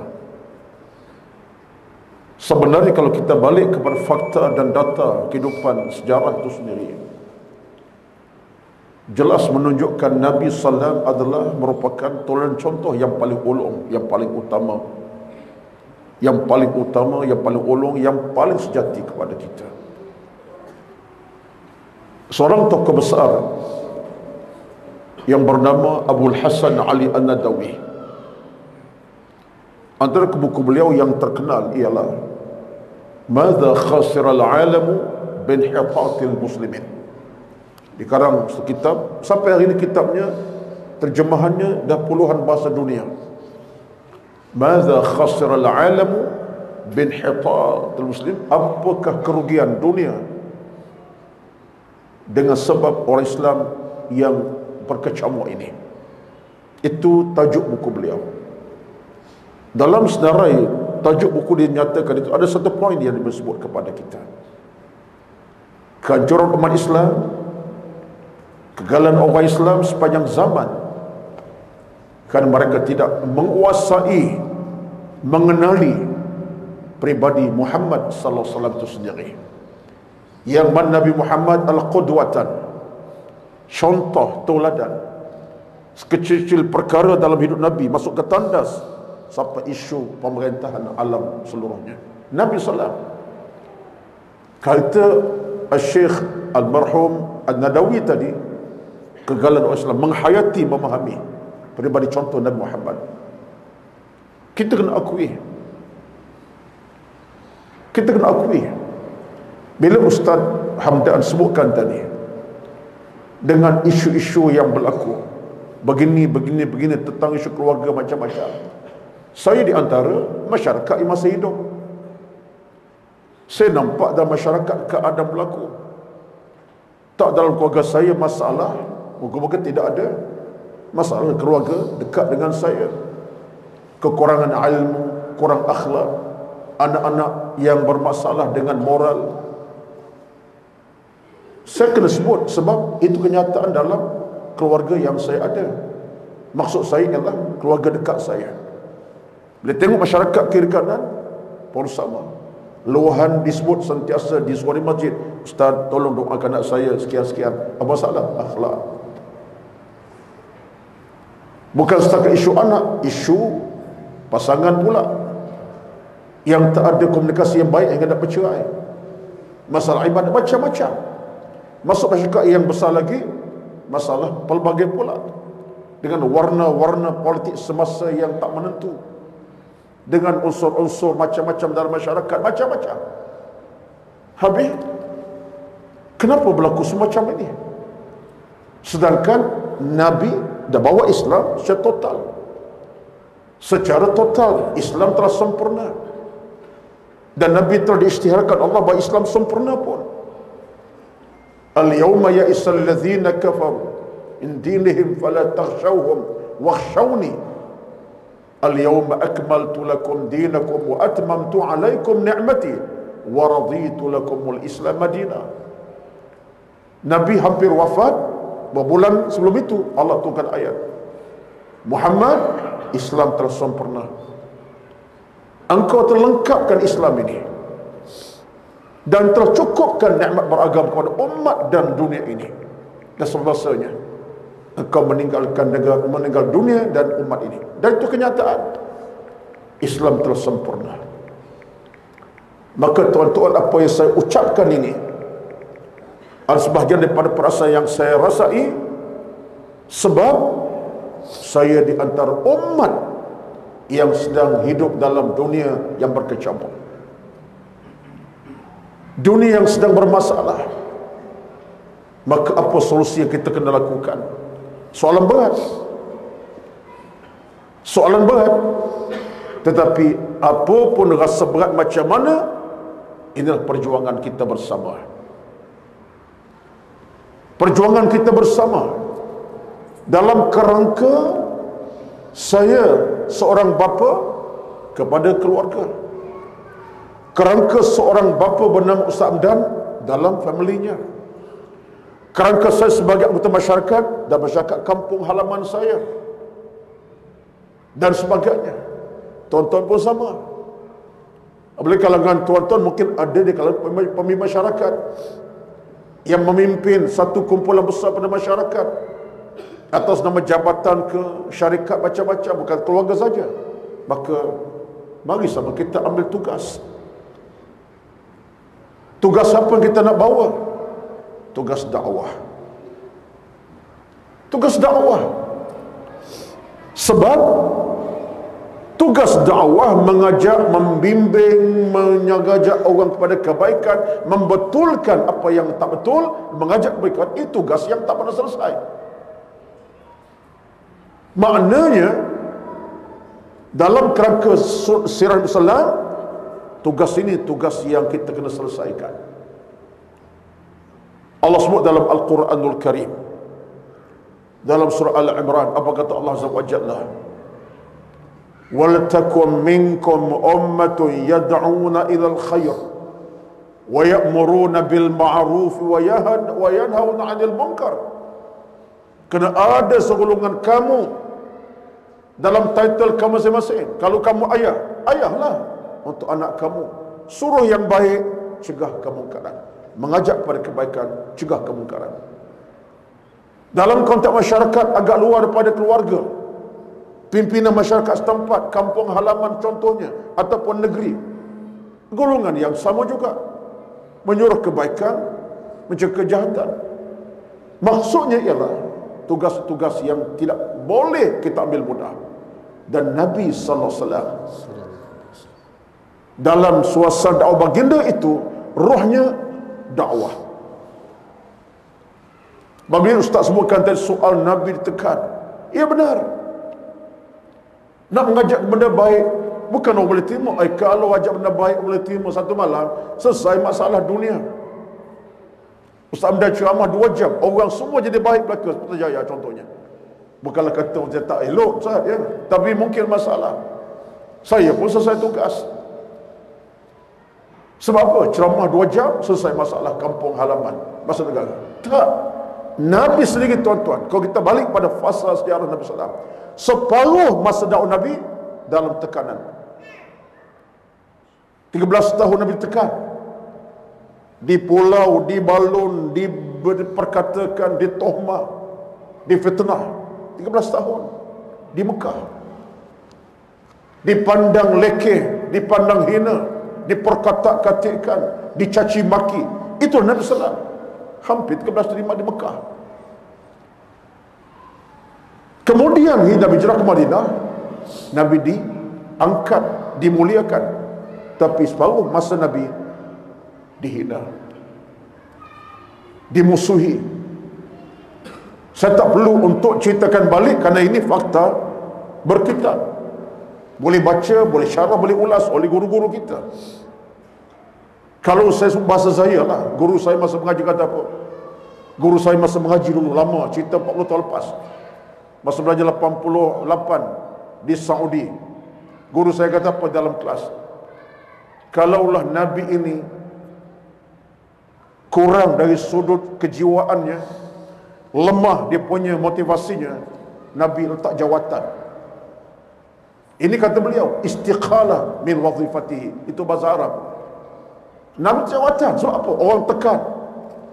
Sebenarnya kalau kita balik kepada fakta dan data kehidupan sejarah itu sendiri, jelas menunjukkan Nabi SAW adalah merupakan toladan contoh yang paling ulung, yang paling utama, yang paling ulung, yang paling sejati kepada kita. Seorang tokoh besar yang bernama Abul Hasan Ali An-Nadawi, antara buku beliau yang terkenal ialah Madza khasira al-alamu binhitatil muslimin. Dikarang kitab, sampai hari ini kitabnya terjemahannya dah puluhan bahasa dunia. Madza khasira al-alamu binhitatil muslim, apakah kerugian dunia dengan sebab orang Islam yang berkecamuk ini. Itu tajuk buku beliau. Dalam senarai tajuk buku dia nyatakan itu ada satu poin yang disebut kepada kita: kehancuran umat Islam, kegagalan orang Islam sepanjang zaman kerana mereka tidak menguasai, mengenali pribadi Muhammad sallallahu alaihi wasallam itu sendiri, yang mana Nabi Muhammad al-qudwatan, contoh tauladan. Sekecil-kecil perkara dalam hidup Nabi masuk ke tandas sampai isu pemerintahan alam seluruhnya. Nabi SAW, kata Syekh Al-Marhum An-Nadawi tadi, kegagalan orang Islam menghayati, memahami pribadi contoh Nabi Muhammad. Kita kena akui, bila Ustaz Hamdan sebutkan tadi dengan isu-isu yang berlaku begini tentang isu keluarga macam-macam, saya di antara masyarakat yang masih hidup, saya nampak dalam masyarakat keadaan berlaku. Tak dalam keluarga saya masalah, moga-moga tidak ada masalah keluarga dekat dengan saya, kekurangan ilmu, kurang akhlak, anak-anak yang bermasalah dengan moral. Saya kena sebut sebab itu kenyataan dalam keluarga yang saya ada. Maksud saya ialah keluarga dekat saya. Bila tengok masyarakat kiri kanan pun sama, luahan disebut sentiasa di suara masjid, Ustaz tolong doakan anak saya sekian-sekian. Apa masalah? Akhlak. Bukan setakat isu anak, isu pasangan pula yang tak ada komunikasi yang baik hingga nak bercerai. Masalah ibadat macam-macam. Masuk masyarakat yang besar lagi, masalah pelbagai pula, dengan warna-warna politik semasa yang tak menentu, dengan unsur-unsur macam-macam dalam masyarakat, macam-macam. Habis, kenapa berlaku semacam ini? Sedangkan Nabi dan bawa Islam secara total. Secara total Islam telah sempurna. Dan Nabi telah diisytiharkan Allah bahawa Islam sempurna pun. Al-yawma ya'isal ladzina kafaru min dinihim fala takhshawhum wakhshawni. Al-yawma akmaltu lakum dinakum wa atmamtu alaikum ni'mati wa raditu lakumul Islam madina. Nabi hampir wafat, berbulan sebelum itu Allah turunkan ayat, Muhammad, Islam telah sempurna. Engkau terlengkapkan Islam ini dan tercukupkan nikmat beragam kepada umat dan dunia ini. Dan sebaliknya engkau meninggalkan negara, meninggal dunia dan umat ini. Dan itu kenyataan. Islam telah sempurna. Maka tuan-tuan, apa yang saya ucapkan ini adalah sebahagian daripada perasaan yang saya rasai, sebab saya di antara umat yang sedang hidup dalam dunia yang berkecamuk, dunia yang sedang bermasalah. Maka apa solusi yang kita kena lakukan? Soalan berat, soalan berat. Tetapi apapun rasa berat macam mana, inilah perjuangan kita bersama. Perjuangan kita bersama dalam kerangka saya seorang bapa kepada keluarga, kerangka seorang bapa bernama Ustaz Amdan dalam familinya, kerangka saya sebagai anggota masyarakat dan masyarakat kampung halaman saya dan sebagainya. Tuan-tuan pun sama. Apalagi kalangan tuan-tuan mungkin ada di kalangan pemimpin masyarakat yang memimpin satu kumpulan besar pada masyarakat atas nama jabatan ke syarikat macam-macam, bukan keluarga saja. Maka mari sama kita ambil tugas. Tugas apa yang kita nak bawa? Tugas dakwah. Tugas dakwah. Sebab tugas dakwah mengajak, membimbing, mengajak orang kepada kebaikan, membetulkan apa yang tak betul, mengajak kebaikan. Itu tugas yang tak pernah selesai. Maknanya dalam kerangka sirah Islam, tugas ini tugas yang kita kena selesaikan. Allah sebut dalam Al-Quranul Karim, dalam surah Al-Imran, apa kata Allah Azza wa Jalla? وَلْتَكُمْ مِنْكُمْ أُمَّةٌ يَدْعُونَ إِلَى الْخَيْرِ وَيَأْمُرُونَ بِالْمَعْرُوفِ وَيَنْهَوْنَ عَنِ الْمُنْكَرِ. Kena ada segolongan kamu dalam title kamu masing-masing. Kalau kamu ayah, ayahlah untuk anak kamu. Suruh yang baik, cegah kemungkaran. Mengajak kepada kebaikan, cegah kemungkaran. Dalam konteks masyarakat agak luar daripada keluarga, pimpinan masyarakat setempat, kampung halaman contohnya, ataupun negeri, golongan yang sama juga menyuruh kebaikan, mencegah kejahatan. Maksudnya ialah tugas-tugas yang tidak boleh kita ambil mudah. Dan Nabi SAW dalam suasana dakwah baginda itu, rohnya dakwah. Bila Ustaz sebutkan tadi soal Nabi ditekan, ia benar. Nak mengajak benda baik bukan orang boleh terima. Kalau ajak benda baik boleh terima satu malam, selesai masalah dunia. Ustaz Amdan ceramah 2 jam, orang semua jadi baik belaka, seperti Jaya contohnya. Bukanlah kata saya tak elok Ustaz, ya, tapi mungkin masalah. Saya pun selesai tugas. Sebab apa? Ceramah 2 jam, selesai masalah kampung halaman, masa negara. Tak. Nabi sendiri tuan-tuan, kalau kita balik pada fasa sejarah Nabi SAW, separuh masa dakwah Nabi dalam tekanan. 13 tahun Nabi tekan. Di pulau, di balon, diperkatakan, ditohmah, difitnah. 13 tahun di Mekah. Dipandang lekeh, dipandang hina, diperkatak-katikkan, dicaci maki. Itu Nabi SAW. Hampir 13 terima di Mekah. Kemudian Nabi hijrah ke Madinah, Nabi diangkat, dimuliakan. Tapi separuh masa Nabi dihina, dimusuhi. Saya tak perlu untuk ceritakan balik kerana ini fakta berkitab. Boleh baca, boleh syarah, boleh ulas oleh guru-guru kita. Kalau saya bahasa saya lah, guru saya masa mengaji kata apa? Guru saya masa mengaji dulu, lama, cerita 40 tahun lepas. Masa belajar 88 di Saudi. Guru saya kata apa dalam kelas? Kalaulah Nabi ini kurang dari sudut kejiwaannya, lemah dia punya motivasinya, Nabi letak jawatan. Ini kata beliau, istiqalah min wazifatihi. Itu bahasa Arab. Nabi jawatan. Sebab apa? Orang tekan,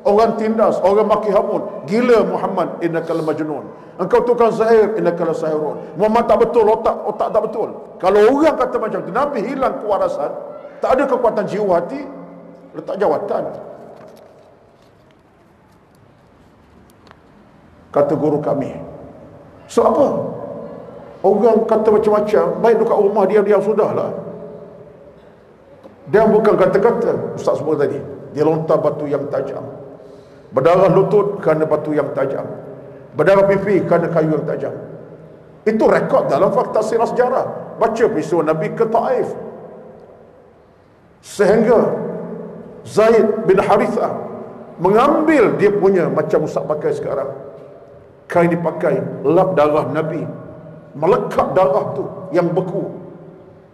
orang tindas, orang maki hamun. Gila Muhammad, innaka lamajnun. Engkau tukang syair, innaka lasahirun. Muhammad tak betul, otak tak betul. Kalau orang kata macam tu, Nabi hilang kewarasan, tak ada kekuatan jiwa hati, letak jawatan. Kata guru kami. So apa? Orang kata macam-macam, baik dekat rumah diam-diam sudahlah. Dia bukan kata-kata Ustaz sebut tadi. Dia lontar batu yang tajam. Berdarah lutut kerana batu yang tajam. Berdarah pipi kerana kayu yang tajam. Itu rekod dalam fakta sirah sejarah. Baca peristiwa Nabi ke Taif. Sehingga Zaid bin Harithah mengambil dia punya macam Ustaz pakai sekarang. Kain dipakai, lap darah Nabi, melekat darah tu yang beku.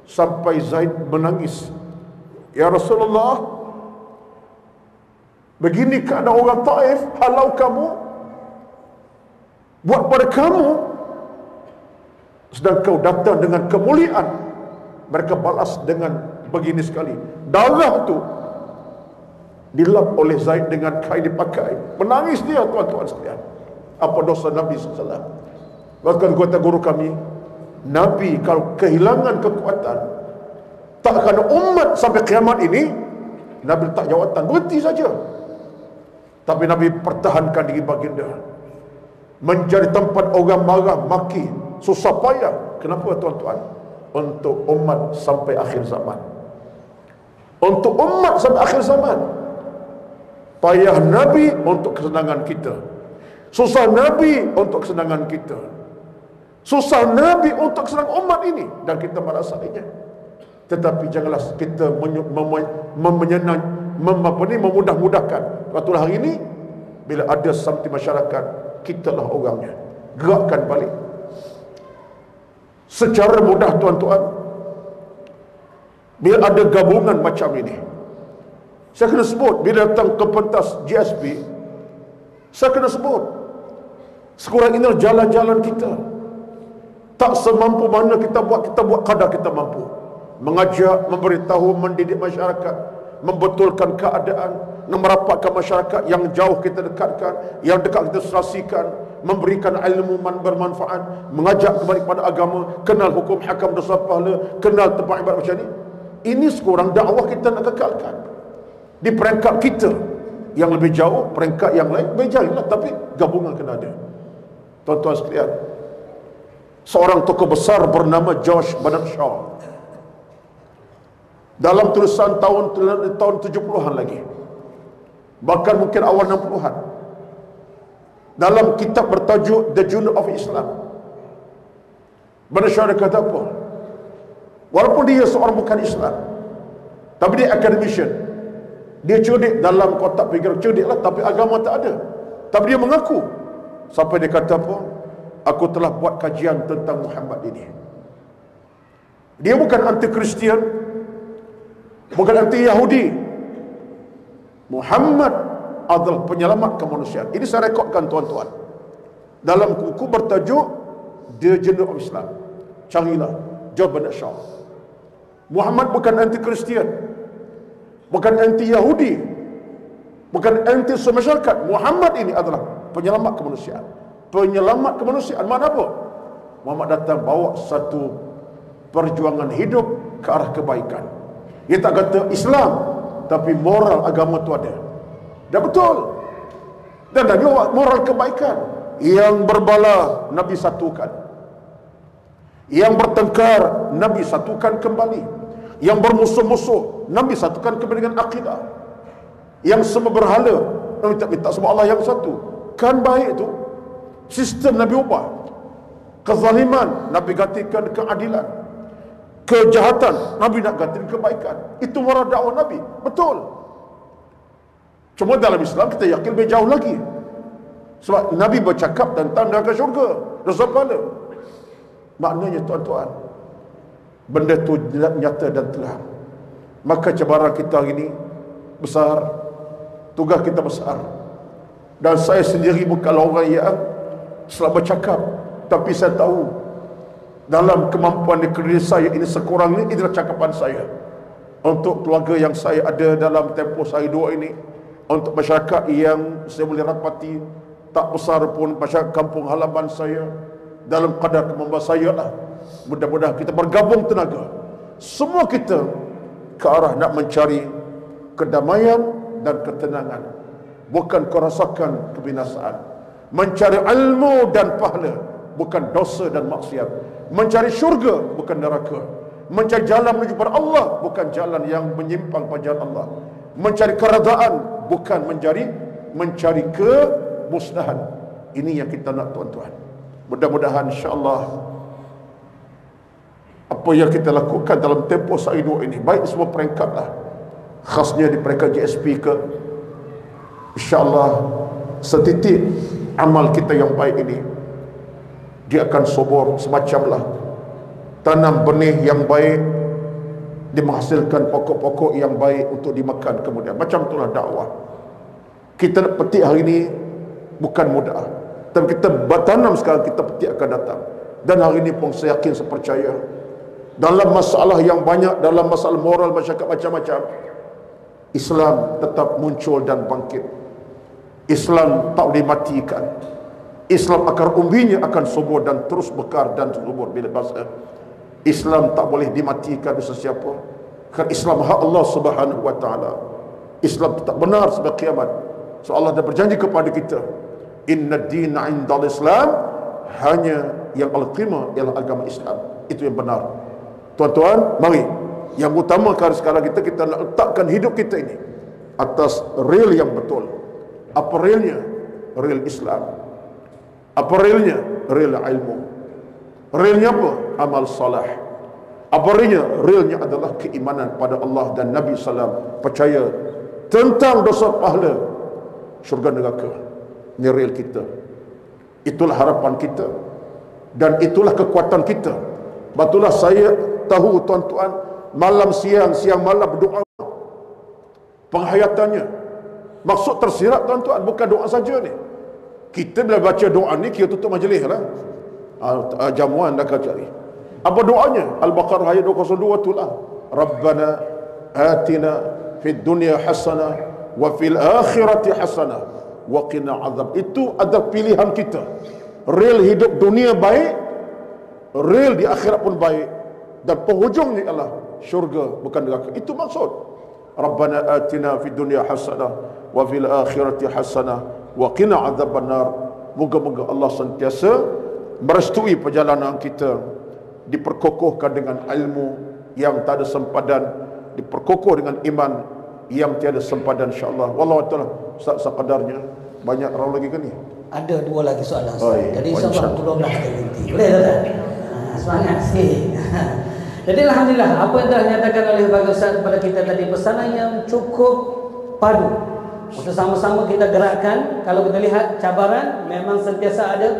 Sampai Zaid menangis. Ya Rasulullah, begini keadaan orang Taif, halau kamu buat pada kamu, sedang kau datang dengan kemuliaan, mereka balas dengan begini sekali. Darah tu dilap oleh Zaid dengan kain dipakai. Menangis dia, tuan-tuan sekalian. Apa dosa Nabi SAW? Bahkan kata guru kami, Nabi kalau kehilangan kekuatan, tak kerana umat sampai kiamat ini, Nabi letak jawatan, berhenti saja. Tapi Nabi pertahankan diri baginda, menjadi tempat orang marah, maki, susah payah. Kenapa tuan-tuan? Untuk umat sampai akhir zaman. Untuk umat sampai akhir zaman. Payah Nabi untuk kesenangan kita, susah Nabi untuk kesenangan kita, susah Nabi untuk kesenangan umat ini, dan kita merasainya. Tetapi janganlah kita memudah-mudahkan. Waktu hari ini, bila ada sampai masyarakat, kita lah orangnya. Gerakkan balik. Secara mudah tuan-tuan, bila ada gabungan macam ini, saya kena sebut, bila datang ke pentas GSP, saya kena sebut, sekurang ini jalan-jalan kita. Tak semampu mana kita buat kadar kita mampu. Mengajak, memberitahu, mendidik masyarakat, membetulkan keadaan, merapatkan masyarakat, yang jauh kita dekatkan, yang dekat kita serasikan, memberikan ilmu bermanfaat, mengajak kembali kepada agama, kenal hukum hakam dosa pahala, kenal tempat ibadat macam ni. Ini sekurang dakwah kita nak kekalkan. Di peringkat kita yang lebih jauh, peringkat yang lain lebih jauh lah, tapi gabungan kena ada. Tuan-tuan sekalian, seorang tokoh besar bernama George Bernard Shaw, dalam tulisan tahun 70-an lagi, bahkan mungkin awal 60-an, dalam kitab bertajuk The Journal of Islam, Bernard Shaw kata apa? Walaupun dia seorang bukan Islam, tapi dia academician, dia cerdik dalam kotak fikiran, cerdik lah, tapi agama tak ada. Tapi dia mengaku, sampai dia kata apa? Aku telah buat kajian tentang Muhammad ini. Dia bukan anti Kristian, bukan anti Yahudi. Muhammad adalah penyelamat kemanusiaan. Ini saya rekodkan tuan-tuan, dalam buku bertajuk The Journal of Islam. Carilah, George Bernard Shaw. Muhammad bukan anti Kristian, bukan anti Yahudi, bukan anti masyarakat. Muhammad ini adalah penyelamat kemanusiaan. Penyelamat kemanusiaan mana apa? Muhammad datang bawa satu perjuangan hidup ke arah kebaikan. Dia tak kata Islam, tapi moral agama tu ada. Dah betul. Dan Nabi moral kebaikan. Yang berbala, Nabi satukan. Yang bertengkar, Nabi satukan kembali. Yang bermusuh-musuh, Nabi satukan kembali dengan akidah. Yang semua berhala, Nabi tak minta semua Allah yang satu. Kan baik tu. Sistem Nabi ubah. Kezaliman Nabi gantikan keadilan. Kejahatan Nabi nak gantikan kebaikan. Itu marah dakwah Nabi. Betul. Cuma dalam Islam kita yakin lebih jauh lagi. Sebab Nabi bercakap tentang neraka syurga, dosa pahala. Maknanya tuan-tuan, benda itu nyata dan terang. Maka cabaran kita hari ini besar, tugas kita besar. Dan saya sendiri bukanlah orang yang selalu bercakap, tapi saya tahu dalam kemampuan negeri saya ini sekurang ini adalah cakapan saya untuk keluarga yang saya ada dalam tempoh saya dua ini, untuk masyarakat yang saya boleh rapati, tak besar pun masyarakat kampung halaman saya, dalam kadar kemampuan saya lah. Mudah-mudahan kita bergabung tenaga, semua kita ke arah nak mencari kedamaian dan ketenangan, bukan kerosakan, kebinasaan. Mencari ilmu dan pahala, bukan dosa dan maksiat. Mencari syurga, bukan neraka. Mencari jalan menuju kepada Allah, bukan jalan yang menyimpang pada jalan Allah. Mencari keredaan, bukan mencari kemusnahan. Ini yang kita nak, tuan-tuan. Mudah-mudahan insya-Allah apa yang kita lakukan dalam tempoh saya dua ini, baik di semua peringkat lah, khasnya di peringkat GSP ke, insya-Allah setitik amal kita yang baik ini, dia akan sobor semacamlah tanam benih yang baik, dia menghasilkan pokok-pokok yang baik untuk dimakan kemudian. Macam itulah dakwah. Kita nak petik hari ini bukan mudah, tapi kita bertanam sekarang, kita petik akan datang. Dan hari ini pun saya yakin, saya percaya, dalam masalah yang banyak, dalam masalah moral masyarakat macam-macam, Islam tetap muncul dan bangkit. Islam tak boleh matikan. Islam akar umbinya akan subur dan terus bekar dan subur bila masa. Islam tak boleh dimatikan oleh sesiapa. Kerana Islam hak Allah Subhanahu wa taala. Islam tetap benar sampai kiamat. So Allah dah berjanji kepada kita, inna dina indal Islam, hanya yang Allah terima ialah agama Islam. Itu yang benar. Tuan-tuan, mari, yang utama sekarang kita nak letakkan hidup kita ini atas real yang betul. Apa realnya? Real Islam. Apa realnya? Real ilmu. Realnya apa? Amal salah. Apa realnya? Realnya adalah keimanan pada Allah dan Nabi SAW. Percaya tentang dosa pahala, syurga neraka. Ini real kita. Itulah harapan kita, dan itulah kekuatan kita. Batulah saya tahu, tuan-tuan, malam siang malam berdoa. Penghayatannya, maksud tersirat, tuan-tuan, bukan doa saja ni. Kita bila baca doa ni, kita tutup majlis lah. Jamuan dah kau cari. Apa doanya? Al-Baqarah ayat 202 itulah. Rabbana atina fid dunya hasanah wa fil akhirati hasanah wa qina azab. Itu adalah pilihan kita. Real hidup dunia baik, real di akhirat pun baik, dan penghujungnya ialah syurga, bukan neraka. Itu maksud. Rabbana atina fid dunya hasanah wa fil akhirati hasanah wa qina azabannar. Moga-moga Allah sentiasa merestui perjalanan kita, diperkokohkan dengan ilmu yang tak ada sempadan, diperkokoh dengan iman yang tiada sempadan, insya-Allah. Wallahu taala sekadarnya. Banyak orang lagi ke ni? Ada dua lagi soalan. Jadi insya-Allah insya-Allah 12 kita berhenti. Boleh tak? Semangat sikit. Jadi alhamdulillah, apa yang telah dinyatakan oleh Bapak Ustaz kepada kita tadi, pesanan yang cukup padu untuk sama-sama kita gerakkan. Kalau kita lihat cabaran memang sentiasa ada,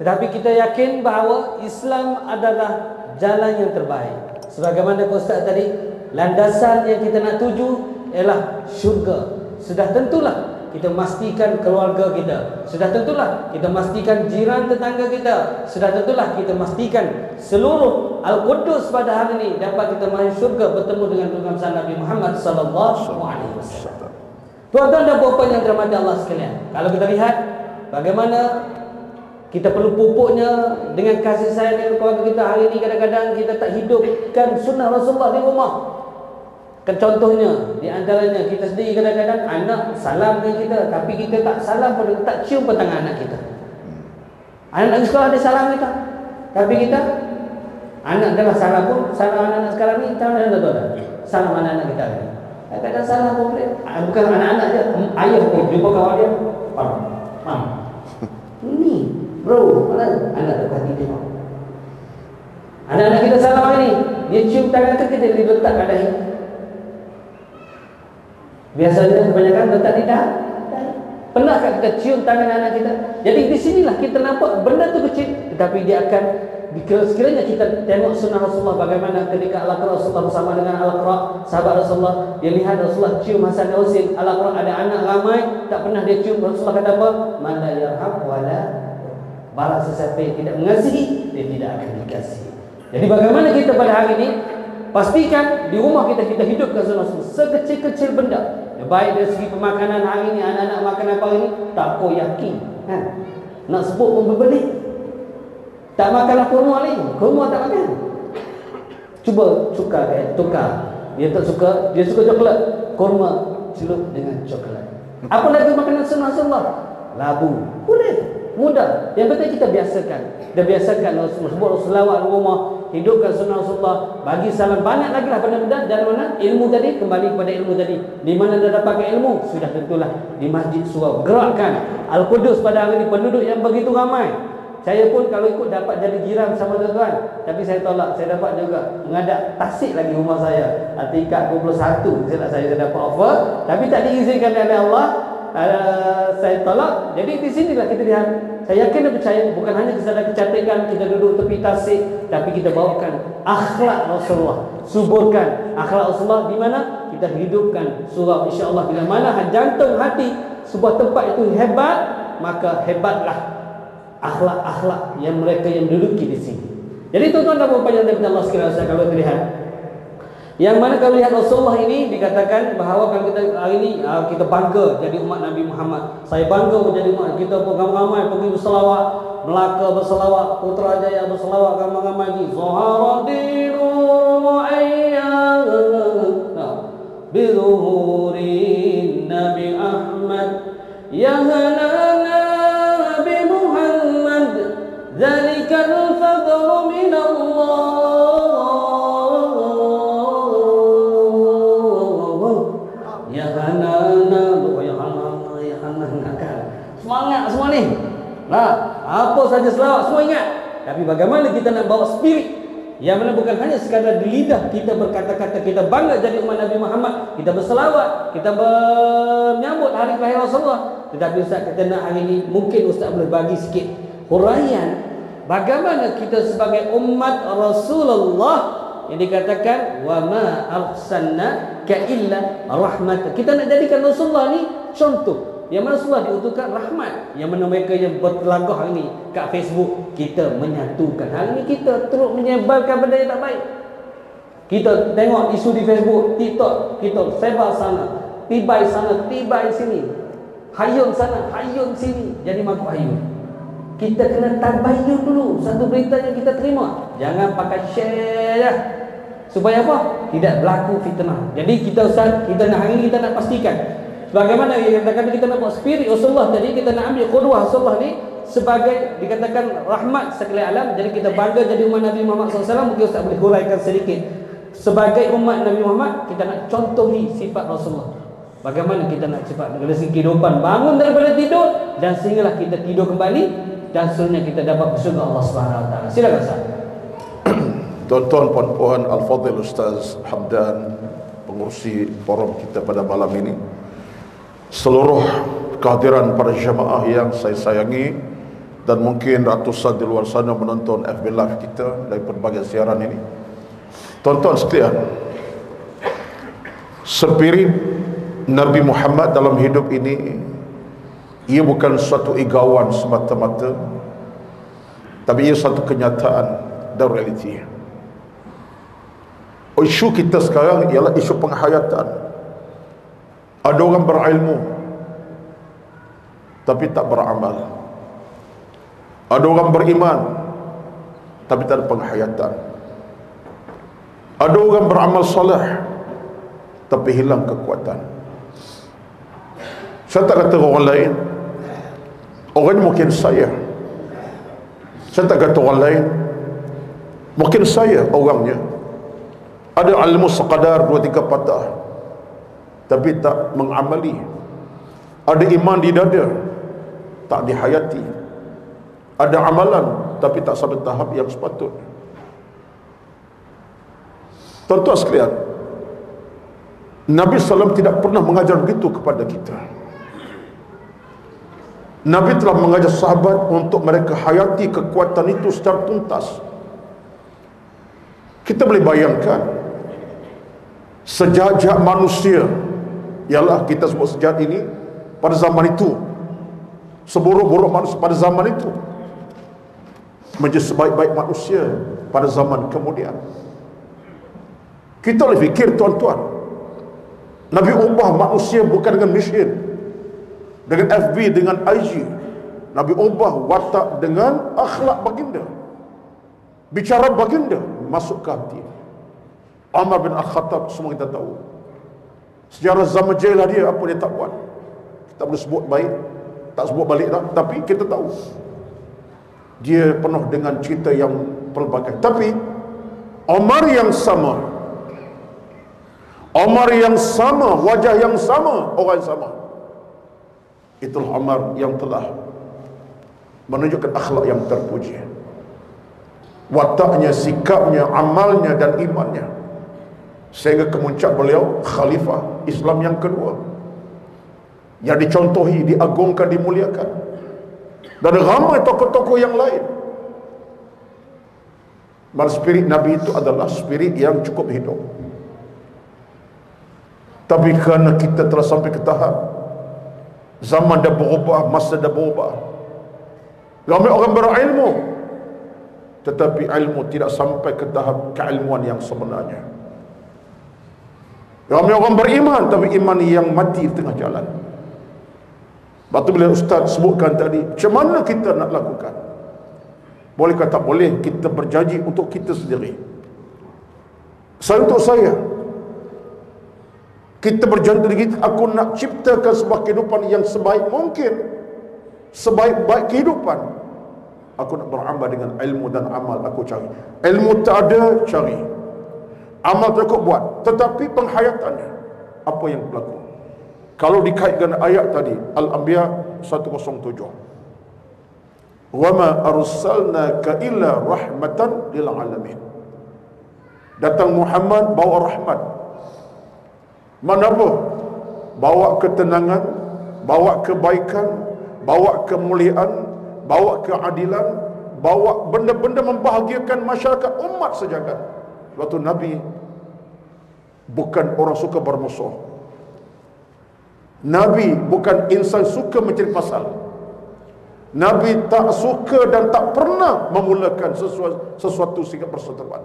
tetapi kita yakin bahawa Islam adalah jalan yang terbaik. Sebagaimana Ustaz tadi, landasan yang kita nak tuju ialah syurga. Sudah tentulah kita memastikan keluarga kita, sudah tentulah kita memastikan jiran tetangga kita, sudah tentulah kita memastikan seluruh Al-Qudus pada hari ini dapat kita masuk syurga bertemu dengan Tuhan Nabi Muhammad sallallahu alaihi wasallam. Tuan-tuan dan puan yang dirahmati Allah sekalian, kalau kita lihat bagaimana kita perlu pupuknya dengan kasih sayang dengan keluarga kita hari ini, kadang-kadang kita tak hidupkan sunnah Rasulullah di rumah. Contohnya, di antaranya kita sendiri kadang-kadang anak salam dengan kita, tapi kita tak salam pun, tak cium pun tangan anak kita. Anak di sekolah dia salam kita, tapi kita anak adalah salam pun, salam anak-anak sekarang ni macam mana tuan-tuan? Salam anak-anak kita ni. Kadang-kadang salam pun boleh. Bukan anak-anak je, ayah pun jumpa kawan dia, Mam. Ini Bro, mana? Anak dekat tengok. Anak-anak kita salam ini, dia cium tangan ke kita diletak kat dahi. Biasanya kebanyakan letak di dahi. Pernahkah kita cium tangan anak kita? Jadi di sinilah kita nampak benda tu kecil, tetapi dia akan sekiranya kita tengok sunnah Rasulullah bagaimana ketika Al-Aqra Rasulullah bersama dengan Al-Aqra sahabat Rasulullah, dia lihat Rasulullah cium Hasan dan Husain. Al-Aqra ada anak ramai, tak pernah dia cium. Rasulullah kata apa? Man la yarham wala barang sesiapa yang tidak mengasihi, dia tidak akan dikasihi. Jadi bagaimana kita pada hari ini pastikan di rumah kita hidupkan sunnah Rasul sekecil-kecil benda. Baik dari segi pemakanan hari ini, anak-anak makan apa hari ini, tak kau yakin kan? Nak sebut pun berbelit. Tak makanlah kurma lagi, kurma tak makan. Cuba tukar. Dia tak suka, dia suka coklat, kurma celup dengan coklat. Apa lagi makanan sunnah Rasulullah? Labu. Boleh, mudah. Yang penting kita biasakan. Dia biasakan sebut selawat di rumah, hidupkan sunnah Rasulullah, bagi salam. Banyak lagi lah benda-benda. Dan mana ilmu tadi, kembali kepada ilmu tadi. Di mana anda dapatkan ilmu? Sudah tentulah di masjid surau. Gerakkan Al-Qudus pada hari ini, penduduk yang begitu ramai. Saya pun kalau ikut dapat jadi jiran sama tuan-tuan, tapi saya tolak. Saya dapat juga mengadap Tasik lagi rumah saya, tingkat 21. Saya dapat offer, tapi tak diizinkan oleh Allah. Saya tolak. Jadi di sinilah kita lihat. Saya yakin dan percaya bukan hanya sekadar kecantikan kita duduk tepi tasik, tapi kita bawakan akhlak Rasulullah. Suburkan akhlak Rasulullah. Di mana kita hidupkan surau, insya-Allah. Bila mana jantung hati sebuah tempat itu hebat, maka hebatlah akhlak-akhlak yang mereka yang menduduki di sini. Jadi tuan-tuan dan puan-puan yang Allah sekalian, kalau terlihat, yang mana kalau lihat Rasulullah ini dikatakan bahawa kalau kita hari ini kita bangga jadi umat Nabi Muhammad. Saya bangga menjadi umat. Kita ramai pergi berselawat, Melaka berselawat, Putrajaya berselawat, ramai-ramai di Zaharadinul Mu'ayyad bizuhurin Nabi Ahmad ya hanana bi Muhammad zalikal fadlu min Allah. Semangat semua ni. Apa saja selawat semua ingat. Tapi bagaimana kita nak bawa spirit yang mana bukan hanya sekadar di lidah kita berkata-kata kita bangga jadi umat Nabi Muhammad, kita berselawat, kita menyambut hari kelahiran Rasulullah. Tetapi Ustaz kita nak hari ini mungkin Ustaz boleh bagi sikit huraian bagaimana kita sebagai umat Rasulullah yang dikatakan wa ma arsalna ka illa rahmat. Kita nak jadikan Rasulullah ni contoh. Yang mana Rasulullah diutuskan rahmat. Yang mana mereka yang bertelagah hari ini kat Facebook, kita menyatukan. Hari ini kita terus menyebarkan benda yang tak baik. Kita tengok isu di Facebook, TikTok, kita sebar sana, tibai sana, tibai sini, hayun sana, hayun sini, jadi makhluk hayun. Kita kena tabayun dulu satu berita yang kita terima. Jangan pakai share dah. Supaya apa? Tidak berlaku fitnah. Jadi kita Ustaz, kita nak hari ini kita nak pastikan bagaimana yang dikatakan kita nak buat spirit Rasulullah tadi, kita nak ambil qudwah Rasulullah ni sebagai dikatakan rahmat sekalian alam. Jadi kita bangga jadi umat Nabi Muhammad SAW. Mungkin Ustaz boleh huraikan sedikit. Sebagai umat Nabi Muhammad, kita nak contohi sifat Rasulullah. Bagaimana kita nak sifat dari segi kehidupan, bangun daripada tidur dan sehinggalah kita tidur kembali dan seterusnya kita dapat bersyukur Allah Subhanahu Wa Taala. Silakan Ustaz. Tuan-tuan, puan-puan, Al-Fadhil Ustaz Hamdan, pengurusi forum kita pada malam ini, seluruh kehadiran para jemaah yang saya sayangi, dan mungkin ratusan di luar sana menonton FB Live kita dari berbagai siaran ini. Tuan-tuan sekalian, spirit Nabi Muhammad dalam hidup ini, ia bukan suatu igawan semata-mata, tapi ia satu kenyataan dan realiti. Isu kita sekarang ialah isu penghayatan. Ada orang berilmu tapi tak beramal. Ada orang beriman tapi tak ada penghayatan. Ada orang beramal soleh tapi hilang kekuatan. Saya tak kata orang lain, orang mungkin saya. Saya tak kata orang lain, mungkin saya orangnya. Ada ilmu sekadar 2-3 patah tapi tak mengamali. Ada iman di dada tak dihayati. Ada amalan tapi tak sampai tahap yang sepatutnya. Tuan-tuan sekalian, Nabi SAW tidak pernah mengajar begitu kepada kita. Nabi telah mengajar sahabat untuk mereka hayati kekuatan itu secara tuntas. Kita boleh bayangkan, sejahat-jahat manusia, ialah kita sebut sejahat ini, pada zaman itu, seburuk-buruk manusia pada zaman itu, menjadi sebaik-baik manusia pada zaman kemudian. Kita boleh fikir, tuan-tuan, Nabi ubah manusia bukan dengan mesin, dengan FB, dengan IG. Nabi ubah watak dengan akhlak baginda, bicara baginda masuk ke hati. Umar bin Al-Khattab, semua kita tahu sejarah zaman jahiliah dia, apa dia tak buat. Kita boleh sebut baik, tak sebut balik dah, tapi kita tahu dia penuh dengan cerita yang pelbagai. Tapi Umar yang sama, Umar yang sama, wajah yang sama, orang yang sama, itulah Umar yang telah menunjukkan akhlak yang terpuji, wataknya, sikapnya, amalnya dan imannya, sehingga kemuncak beliau khalifah Islam yang kedua, yang dicontohi, diagungkan, dimuliakan. Dan ramai tokoh-tokoh yang lain. Malah spirit Nabi itu adalah spirit yang cukup hidup. Tapi kerana kita telah sampai ke tahap zaman dah berubah, masa dah berubah, ramai orang berilmu, tetapi ilmu tidak sampai ke tahap keilmuan yang sebenarnya. Ramai orang beriman, tapi iman yang mati di tengah jalan. Lepas tu bila Ustaz sebutkan tadi, macam mana kita nak lakukan? Boleh ke tak boleh kita berjanji untuk kita sendiri? Saya untuk saya, kita berjanji diri kita, aku nak ciptakan sebuah kehidupan yang sebaik mungkin, sebaik-baik kehidupan. Aku nak beramal dengan ilmu dan amal, aku cari. Ilmu tak ada, cari. Amal tak aku buat. Tetapi penghayatannya, apa yang berlaku? Kalau dikaitkan ayat tadi, Al-Anbiya 107, wa ma arsalnaka illa rahmatan lil alamin. Datang Muhammad bawa rahmat. Mana apa? Bawa ketenangan, bawa kebaikan, bawa kemuliaan, bawa keadilan, bawa benda-benda membahagiakan masyarakat umat sejagat. Waktu Nabi bukan orang suka bermusuh. Nabi bukan insan suka mencari pasal. Nabi tak suka dan tak pernah memulakan sesuatu sehingga perseteruan.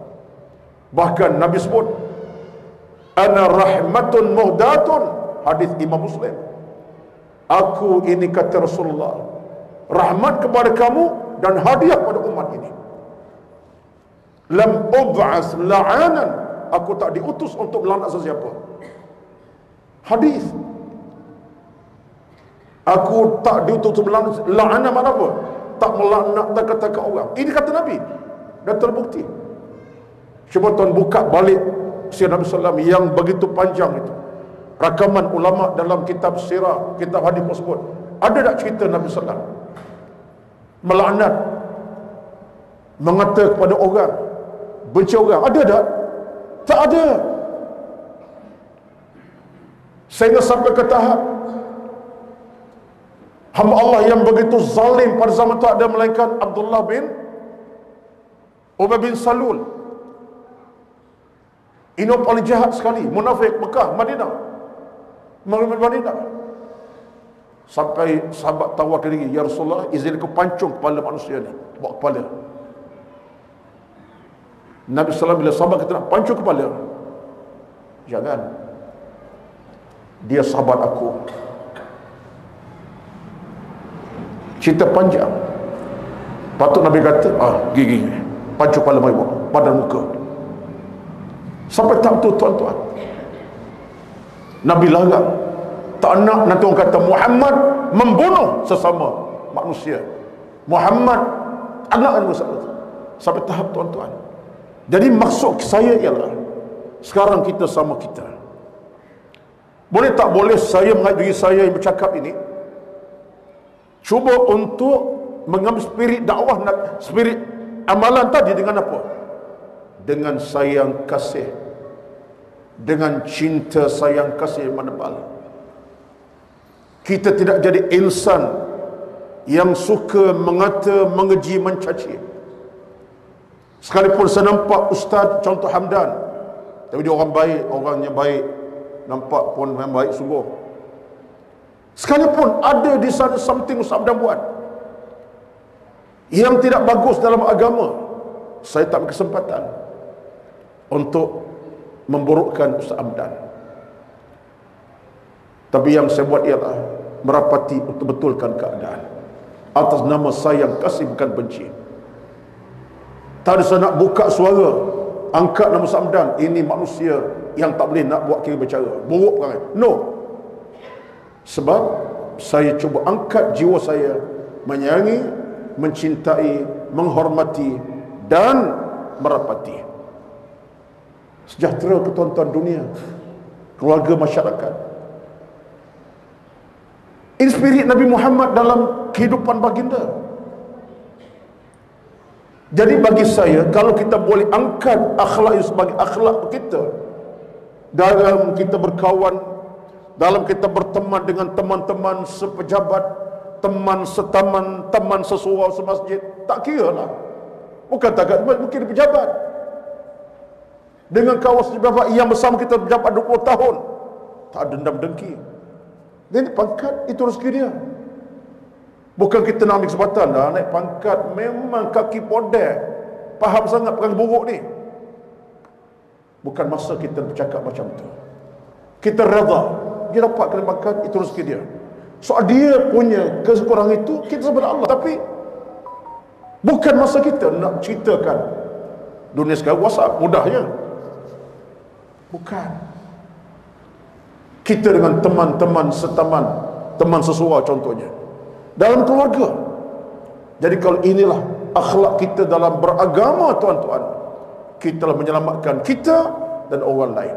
Bahkan Nabi sebut, ana rahmatun muhdatun, hadis Imam Muslim. Aku ini, kata Rasulullah, rahmat kepada kamu dan hadiah pada umat ini. Lam ub'as la'anan, aku tak diutus untuk melaknat sesiapa. Hadis. Aku tak diutus untuk melaknat. La'ana mana apa? Tak melaknat kata-kata orang. Ini kata Nabi, dah terbukti. Cuba tuan buka balik sirah Nabi SAW yang begitu panjang itu, rakaman ulama dalam kitab sirah, kitab hadis tersebut. Ada tak cerita Nabi SAW melaknat, mengata kepada orang, benci orang? Ada tak? Tak ada. Sehingga sampai ke tahap hamba Allah yang begitu zalim pada zaman itu ada melainkan Abdullah bin Ubay bin Salul. Ini paling jahat sekali, munafik Mekah, Madinah, sampai sahabat tawar diri, ya Rasulullah, izin aku pancung kepala manusia ni, bawa kepala. Nabi SAW bila sahabat kata nak pancung kepala, jangan, dia sahabat aku. Cerita panjang. Patut Nabi kata, gigi pancung kepala mai buat badan muka. Sampai tak tu, tuan-tuan, Nabi larang. Tak nak nanti orang kata Muhammad membunuh sesama manusia, Muhammad anak Nabi SAW. Sampai tahap, tuan-tuan. Jadi maksud saya ialah, sekarang kita sama kita. Boleh tak boleh saya mengajari saya yang bercakap ini, cuba untuk mengambil spirit dakwah, spirit amalan tadi dengan apa? Dengan sayang kasih, dengan cinta sayang kasih menebal. Kita tidak jadi insan yang suka mengata, mengeji, mencaci. Sekalipun saya nampak Ustaz contoh Hamdan, tapi dia orang baik, orangnya baik, nampak pun memang baik sungguh. Sekalipun ada di sana something Ustaz Hamdan buat yang tidak bagus dalam agama, saya tak berkesempatan untuk memburukkan Ustaz Hamdan. Tapi yang saya buat ialah merapati untuk betulkan keadaan atas nama sayang kasih, bukan benci. Tadi saya nak buka suara, angkat nama Ustaz Hamdan, ini manusia yang tak boleh nak buat kira bercara, buruk kan? No. Sebab saya cuba angkat jiwa saya menyayangi, mencintai, menghormati dan merapati sejahtera ketuan-tuan dunia, keluarga, masyarakat. Ini spirit Nabi Muhammad dalam kehidupan baginda. Jadi bagi saya, kalau kita boleh angkat akhlak itu sebagai akhlak kita dalam kita berkawan, dalam kita berteman dengan teman-teman sepejabat, teman setaman, teman sesurau semasjid, tak kira lah. Bukan takat, mungkin pejabat. Dengan kawan sepejabat yang bersama kita pejabat 20 tahun, tak ada dendam dengki. Dia pangkat, itu rezeki dia. Bukan kita nak ambil kesempatan dah, naik pangkat memang kaki podeh, faham sangat perang buruk ni. Bukan masa kita bercakap macam tu. Kita redha, dia dapat kena pangkat, itu rezeki dia. Soal dia punya kekurangan itu, kita sebenarnya Allah. Tapi bukan masa kita nak ceritakan dunia sekarang WhatsApp mudahnya. Bukan. Kita dengan teman-teman setaman, teman sesuai contohnya, dalam keluarga. Jadi kalau inilah akhlak kita dalam beragama, tuan-tuan, kita telah menyelamatkan kita dan orang lain.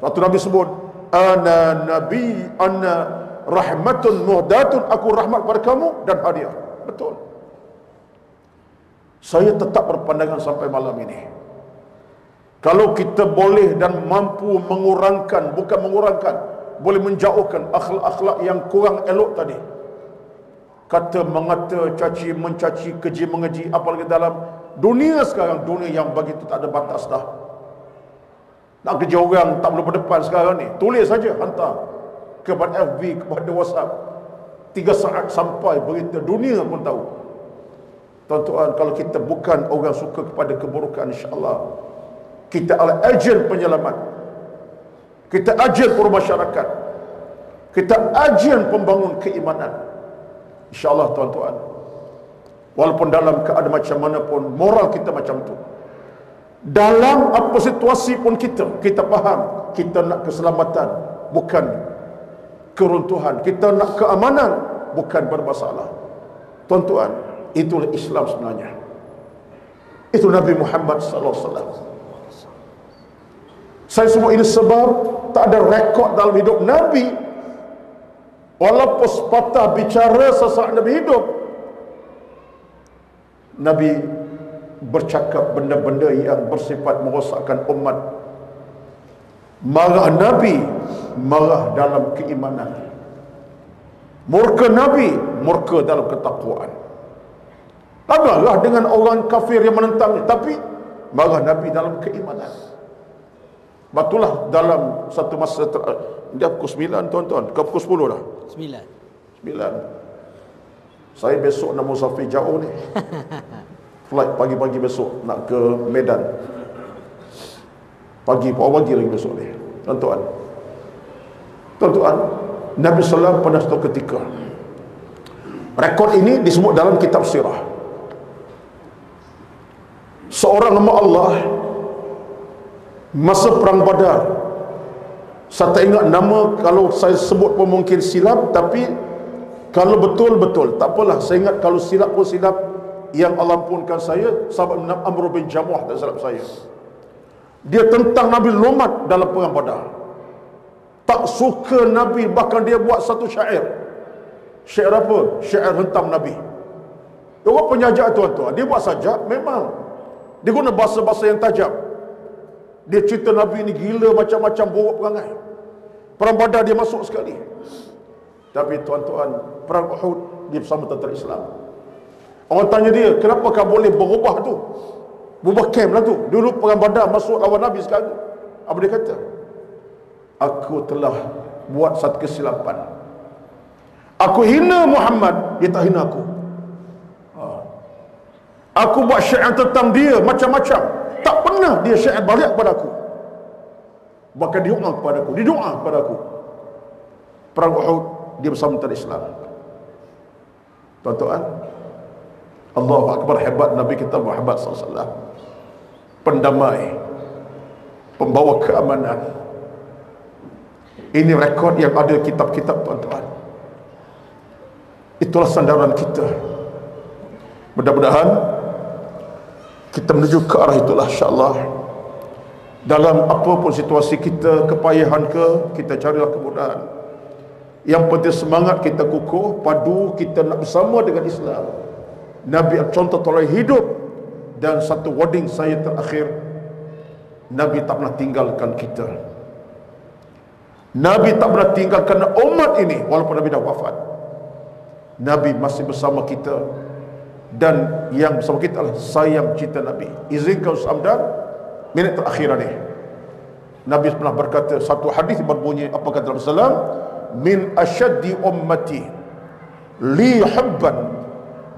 Satu Nabi sebut, ana nabi, ana rahmatun muhdatun, aku rahmat kepada kamu dan hadiah. Betul. Saya tetap berpandangan sampai malam ini, kalau kita boleh dan mampu mengurangkan, bukan mengurangkan, boleh menjauhkan akhlak-akhlak yang kurang elok tadi, kata, mengata, caci, mencaci, keji, mengeji, apalagi dalam dunia sekarang, dunia yang begitu tak ada batas dah. Nak kerja orang tak boleh berdepan sekarang ni, tulis saja, hantar kepada FB, kepada WhatsApp, 3 saat sampai berita, dunia pun tahu. Tuan-tuan, kalau kita bukan orang suka kepada keburukan, insya-Allah kita adalah agen penyelamat, kita agen masyarakat, kita agen pembangun keimanan, insya-Allah tuan-tuan. Walaupun dalam keadaan macam mana pun, moral kita macam tu, dalam apa situasi pun kita faham, kita nak keselamatan, bukan keruntuhan. Kita nak keamanan, bukan bermasalah. Tuan-tuan, itulah Islam sebenarnya. Itu Nabi Muhammad sallallahu alaihi wasallam. Saya semua ini sebab tak ada rekod dalam hidup Nabi, walaupun sepatah bicara sesaat Nabi hidup, Nabi bercakap benda-benda yang bersifat merosakkan umat. Marah Nabi, marah dalam keimanan. Murka Nabi, murka dalam ketakwaan. Tak marah dengan orang kafir yang menentangnya, tapi marah Nabi dalam keimanan. Batulah dalam satu masa dia pukul 9 tuan-tuan, ke pukul 10 dah? 9. Saya besok nak musafir jauh ni. Flight pagi-pagi besok nak ke Medan. Pagi lagi besok ni. Tuan-tuan, Nabi SAW pada satu ketika, rekod ini disebut dalam kitab sirah, seorang hamba Allah masa perang Badar. Saya tak ingat nama, kalau saya sebut pun mungkin silap, tapi kalau betul-betul tak apalah. Saya ingat kalau silap pun silap, yang Allah ampunkan saya, sahabat Amr bin Jamuh, tak silap saya. Dia tentang Nabi lumat dalam perang Badar. Tak suka Nabi, bahkan dia buat satu syair. Syair apa? Syair hentam Nabi. Orang penyajak tuan-tuan, dia buat sajak memang dia guna bahasa-bahasa yang tajam. Dia cerita Nabi ni gila macam-macam buruk perangai. Perang Badar dia masuk sekali. Tapi tuan-tuan, perang Uhud dia bersama tentera Islam. Orang tanya dia, kenapa kau boleh berubah tu? Berubah camp lah tu. Dulu perang Badar masuk lawan Nabi sekarang. Apa dia kata? Aku telah buat satu kesilapan. Aku hina Muhammad, dia tak hina aku. Aku buat syiar tentang dia macam-macam, tak pernah dia syiar balik kepada aku. Bahkan dia doa kepada aku, dia doa kepada aku. Perang Uhud dia bersama tentera Islam. Tuan-tuan, Allahu Akbar, hebat Nabi kita Muhammad SAW, pendamai, pembawa keamanan. Ini rekod yang ada kitab-kitab, tuan-tuan. Itulah sandaran kita. Mudah-mudahan kita menuju ke arah itulah, insya-Allah. Dalam apa pun situasi kita, kepayahan ke, kita carilah kemudahan. Yang penting semangat kita kukuh, padu, kita nak bersama dengan Islam. Nabi contoh teladan hidup. Dan satu wording saya terakhir, Nabi tak pernah tinggalkan kita. Nabi tak pernah tinggalkan umat ini walaupun Nabi dah wafat. Nabi masih bersama kita. Dan yang bersama kita adalah sayang cinta Nabi. Izinkan Samdan minit terakhir ni. Nabi pernah berkata satu hadis berbunyi, apa kata Rasulullah? Min asyaddi ummati li hubban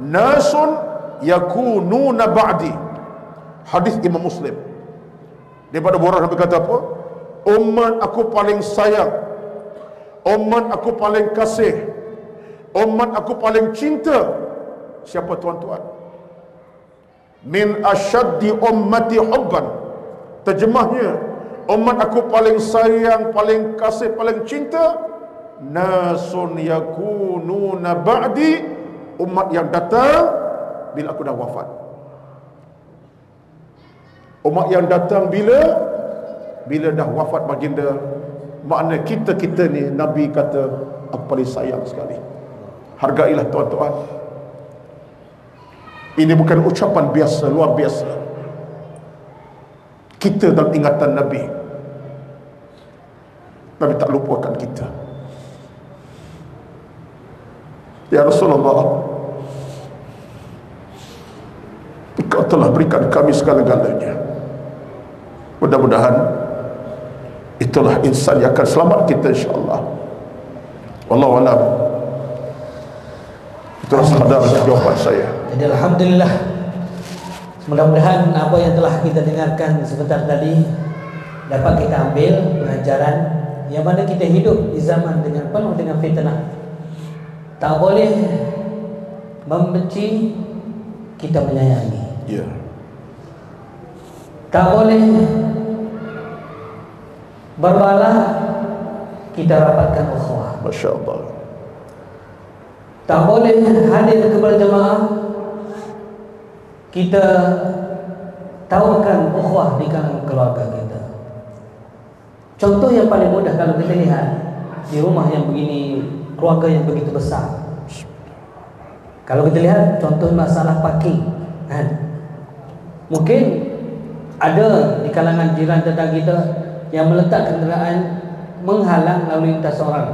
nasun yakununa ba'di. Hadis Imam Muslim. Daripada borang Nabi kata apa? Umat aku paling sayang, umat aku paling kasih, umat aku paling cinta. Siapa tuan-tuan? Min asyaddi ummati hubban. Terjemahnya, umat aku paling sayang, paling kasih, paling cinta. Nasun yakununa ba'di. Umat yang datang bila aku dah wafat. Umat yang datang bila dah wafat baginda. Makna kita ni Nabi kata aku paling sayang sekali. Hargailah tuan-tuan. Ini bukan ucapan biasa, luar biasa. Kita dalam ingatan Nabi. Nabi tak lupakan kita. Ya Rasulullah, Engkau telah berikan kami segala-galanya. Mudah-mudahan itulah insan yang akan selamat kita, insya-Allah. Wallahu a'lam. Itulah sekadar jawapan saya. Jadi alhamdulillah, mudah-mudahan apa yang telah kita dengarkan sebentar tadi dapat kita ambil pelajaran, yang mana kita hidup di zaman dengan penuh dengan fitnah. Tak boleh membenci, kita menyayangi. Ya. Tak boleh berbalah, kita rapatkan ukhuwah. Masya-Allah. Tak boleh hadir kepada jemaah, kita tawarkan ukhuwah di kalangan keluarga kita. Contoh yang paling mudah kalau kita lihat di rumah yang begini, keluarga yang begitu besar. Kalau kita lihat contoh masalah parking, kan? Mungkin ada di kalangan jiran tetangga kita yang meletak kenderaan menghalang lalu lintas orang.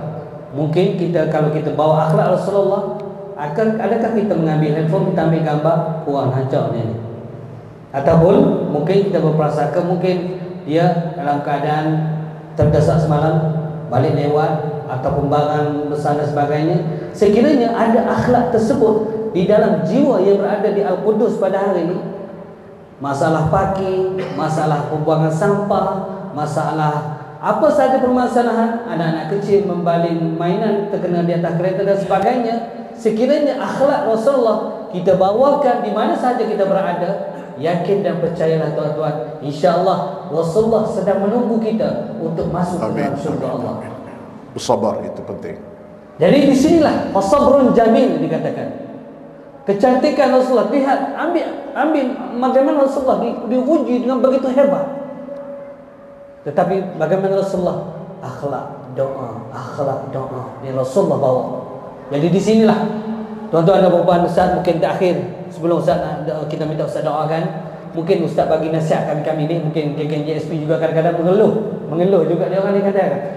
Mungkin kita, kalau kita bawa akhlak Rasulullah, adakah kita mengambil handphone, kita ambil gambar, puan hancur ni? Ataupun mungkin kita berprasangka mungkin dia dalam keadaan terdesak semalam, balik lewat, ataupun barang besar dan sebagainya. Sekiranya ada akhlak tersebut di dalam jiwa yang berada di Al-Qudus pada hari ini, masalah parking, masalah pembuangan sampah, masalah apa sahaja permasalahan, anak-anak kecil membalik mainan terkena di atas kereta dan sebagainya, sekiranya akhlak Rasulullah kita bawakan di mana sahaja kita berada, yakin dan percayalah tuan-tuan, insya-Allah Rasulullah sedang menunggu kita untuk masuk ke dalam surga Allah. Bersabar itu penting. Jadi di sinilah sabrun jamil dikatakan. Kecantikan Rasulullah, lihat, ambil bagaimana Rasulullah diuji dengan begitu hebat. Tetapi bagaimana Rasulullah? Akhlak doa, akhlak doa yang Rasulullah bawa. Jadi di sinilah Tuan-tuan dan puan-puan, Ustaz mungkin terakhir sebelum Ustaz kita minta Ustaz doakan, mungkin Ustaz bagi nasihat kami ni, mungkin KKJSP juga kadang-kadang mengeluh juga dia orang ni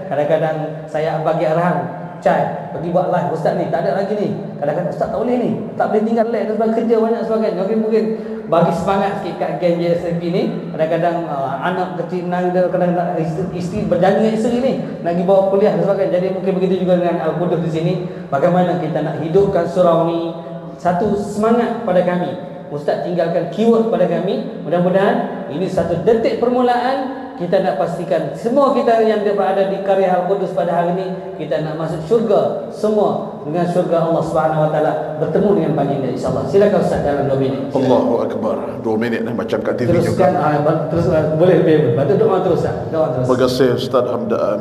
kadang-kadang saya bagi arahan, Cai, pergi buat live Ustaz ni, tak ada lagi ni. Kadang-kadang Ustaz tak boleh ni, tak boleh tinggal live sebab kerja banyak sebagainya. Mungkin bagi semangat sikit kat KJSP ni. Kadang-kadang anak kecil kadang-kadang isteri berjanji dengan isteri ni nak pergi bawa kuliah dan sebagainya. Jadi mungkin begitu juga dengan Al-Qudus di sini. Bagaimana kita nak hidupkan surau ni, satu semangat pada kami. Ustaz tinggalkan keyword pada kami. Mudah-mudahan ini satu detik permulaan. Kita nak pastikan semua kita yang berada di karya Al-Qudus pada hari ini, kita nak masuk syurga semua dengan syurga Allah Subhanahu Wa Taala, bertemu dengan baginda insya-Allah. Silakan Ustaz dalam 2 minit. Allahu Akbar. 2 minit macam kat TV teruskan, juga. Terus boleh lebih. Bantu doa terus Ustaz. Doa terus. Terima kasih Ustaz Hamdan.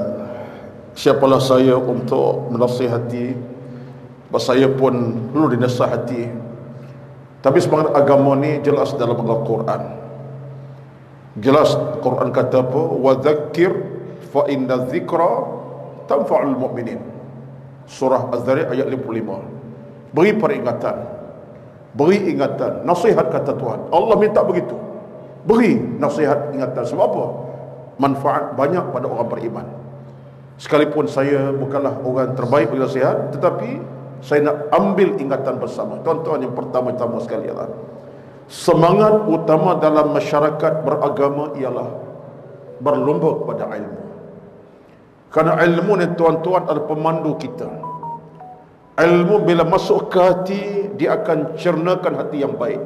Siapalah saya untuk menasihati, saya pun perlu dinasihati. Tapi semangat agama ni jelas dalam Al-Quran. Jelas Quran kata apa? Wa dzakkir fa inna dzikra tanfa'ul mu'minin. Surah Az-Zariyat ayat 55. Beri peringatan. Beri ingatan, nasihat kata Tuhan. Allah minta begitu. Beri nasihat ingatan. Sebab apa? Manfaat banyak pada orang beriman. Sekalipun saya bukanlah orang terbaik bagi nasihat, tetapi saya nak ambil ingatan bersama. Tuan-tuan, yang pertama-tama sekali ialah semangat utama dalam masyarakat beragama ialah berlumba kepada ilmu. Kerana ilmu ni tuan-tuan adalah pemandu kita. Ilmu bila masuk ke hati, dia akan cernakan hati yang baik.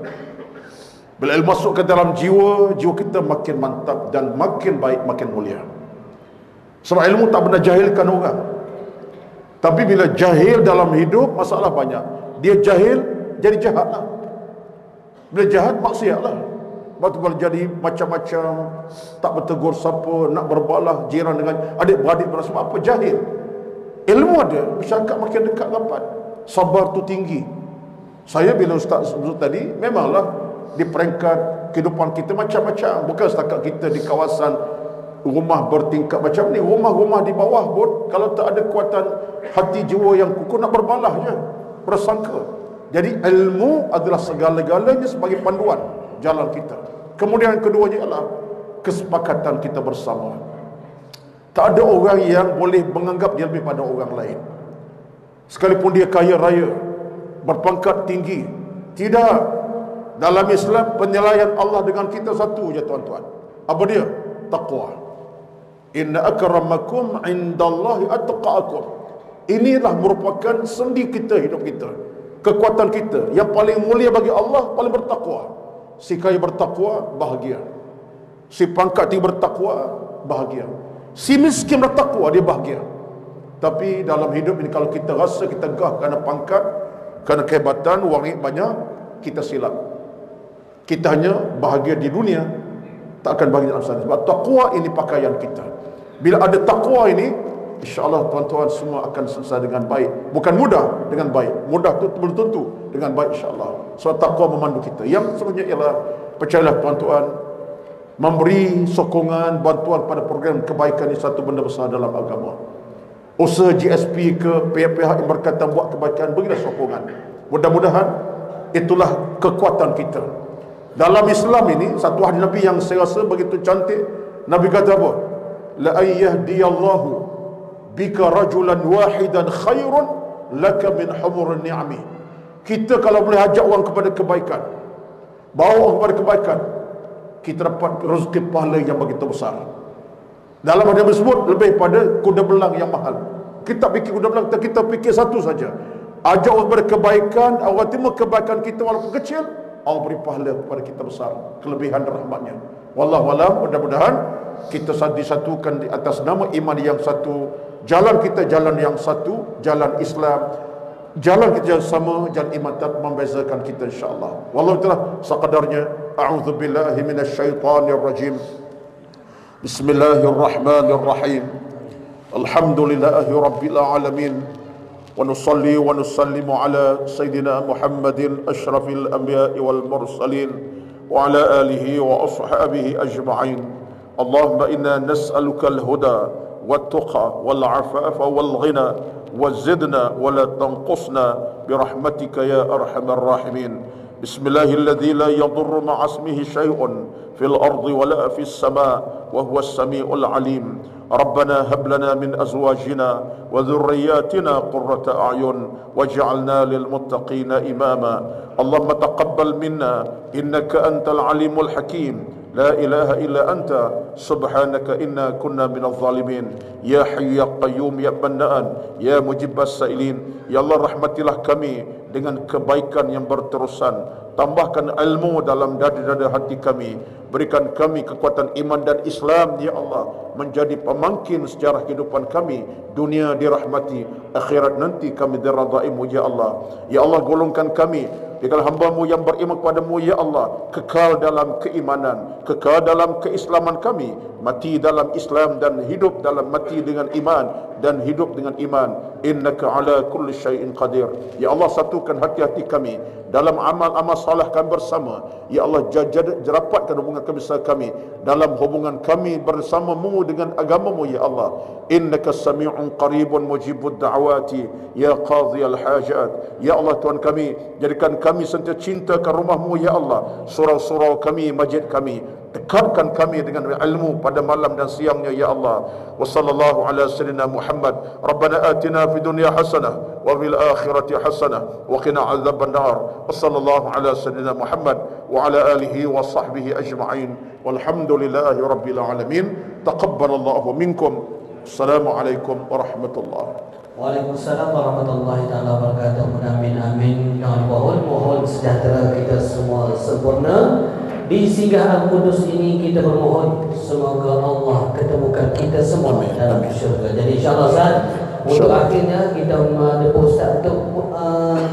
Bila ilmu masuk ke dalam jiwa, jiwa kita makin mantap dan makin baik, makin mulia. Sebab ilmu tak pernah jahilkan orang. Tapi bila jahil dalam hidup, masalah banyak. Dia jahil, jadi jahat lah. Bila jahat, maksiat lah. Lepas tu kalau jadi macam-macam, tak bertegur siapa, nak berbalah jiran dengan adik-beradik, sebab apa? Jahil. Ilmu ada, masyarakat makin dekat rapat. Sabar tu tinggi. Saya bila Ustaz sebut tadi, memanglah di peringkat kehidupan kita macam-macam. Bukan setakat kita di kawasan rumah bertingkat macam ni, rumah-rumah di bawah pun kalau tak ada kuatan hati jiwa yang kukuh, nak berbalah je, bersangka. Jadi ilmu adalah segala-galanya sebagai panduan jalan kita. Kemudian yang keduanya adalah kesepakatan kita bersama. Tak ada orang yang boleh menganggap dia lebih pada orang lain, sekalipun dia kaya raya, berpangkat tinggi. Tidak. Dalam Islam, penilaian Allah dengan kita satu je tuan-tuan. Apa dia? Taqwa. Inna akramakum indallahi atqaakum. Inilah merupakan sendi kita, hidup kita, kekuatan kita. Yang paling mulia bagi Allah, paling bertakwa. Si kaya bertakwa, bahagia. Si pangkat tinggi bertakwa, bahagia. Si miskin bertakwa, dia bahagia. Tapi dalam hidup ini, kalau kita rasa kita gah kerana pangkat, kerana kehebatan, wang banyak, kita silap. Kita hanya bahagia di dunia, tak akan bahagia dalam sana. Sebab takwa ini pakaian kita. Bila ada takwa ini, insya-Allah tuan-tuan semua akan selesai dengan baik. Bukan mudah, dengan baik. Mudah tu belum tentu, dengan baik insya-Allah. Sebab takwa memandu kita. Yang seterusnya ialah, percayalah tuan-tuan, memberi sokongan, bantuan pada program kebaikan ini satu benda besar dalam agama. Usaha GSP ke pihak-pihak yang berkaitan buat kebaikan, berilah sokongan. Mudah-mudahan itulah kekuatan kita. Dalam Islam ini, satu hadis Nabi yang saya rasa begitu cantik. Nabi kata apa? La ayyahdiyallahu bika rajulan wahidan khairun laka min humurin ni'ami. Kita kalau boleh ajak orang kepada kebaikan, bawa orang kepada kebaikan, kita dapat rezeki pahala yang begitu besar. Dalam hadis tersebut, lebih pada kuda belang yang mahal. Kita fikir kuda belang, kita fikir satu saja. Ajak orang kepada kebaikan, Allah terima kebaikan kita walaupun kecil, Allah beri pahala kepada kita besar, kelebihan rahmatnya. Wallahu a'lam. Mudah-mudahan kita disatukan di atas nama iman yang satu, jalan kita jalan yang satu, jalan Islam, jalan kita yang sama, jalan iman tak membezakan kita insya-Allah. Wallahu ta'ala saqadarnya. A'udzubillahi minasyaitonirrajim. Bismillahirrahmanirrahim. Alhamdulillahi rabbil alamin. ونصلي ونسلم على سيدنا محمد أشرف الأنبياء والمرسلين وعلى آله وأصحابه أجمعين. اللهم إنا نسألك الهدى والتقى والعفاف والغنى وزدنا ولا تنقصنا برحمتك يا أرحم الراحمين. بسم الله الذي لا يضر مع اسمه شيء في الأرض ولا في السماء وهو السميع العليم. ربنا هب لنا من أزواجنا وذرياتنا قرة أعين واجعلنا للمتقين إماما. اللهم تقبل منا إنك أنت العليم الحكيم. لا إله إلا أنت سبحانك إنا كنا من الظالمين. يا حي يا قيوم يا Mannaan, ya mujib as-sailin. Ya Allah, rahmatilah kami dengan kebaikan yang berterusan. Tambahkan ilmu dalam dada-dada hati kami. Berikan kami kekuatan iman dan Islam, ya Allah, menjadi pemangkin sejarah kehidupan kami. Dunia dirahmati, akhirat nanti kami diradaimu, ya Allah. Ya Allah, golongkan kami di kalangan hamba-Mu yang beriman kepadamu, ya Allah, kekal dalam keimanan, kekal dalam keislaman kami, mati dalam Islam dan hidup dalam mati dengan iman dan hidup dengan iman. Innaka ala kulli syai'in qadir. Ya Allah, satukan hati-hati kami dalam amal-amal salah kami bersama. Ya Allah, rapatkan hubungan kami bersama kami dalam hubungan kami bersama-Mu dengan agama-Mu, ya Allah. Innaka sami'un qaribun mujibud da'awati ya qadhiyal hajat. Ya Allah, Tuhan kami, jadikan kami sentiasa cinta ke rumah-Mu, ya Allah. Surau-surau kami, masjid kami, dekatkan kami dengan ilmu pada malam dan siangnya, ya Allah. Wa sallallahu ala sayyidina Muhammad. Rabbana atina fid dunya hasanah wa fil akhirati hasanah wa qina adzaban nar. Wa sallallahu ala sayyidina Muhammad wa ala alihi wa sahbihi ajma'in. Walhamdulillahi rabbil alamin. Taqabbalallahu minkum. Assalamualaikum warahmatullahi. Waalaikumsalam warahmatullahi taala wabarakatuh. Amin amin. Dan mohon sejahtera kita semua sempurna. Di singgah Al-Qudus ini kita bermohon semoga Allah ketemukan kita semua dalam syurga. Jadi insyaAllah Ustaz, untuk akhirnya kita menepuk Ustaz untuk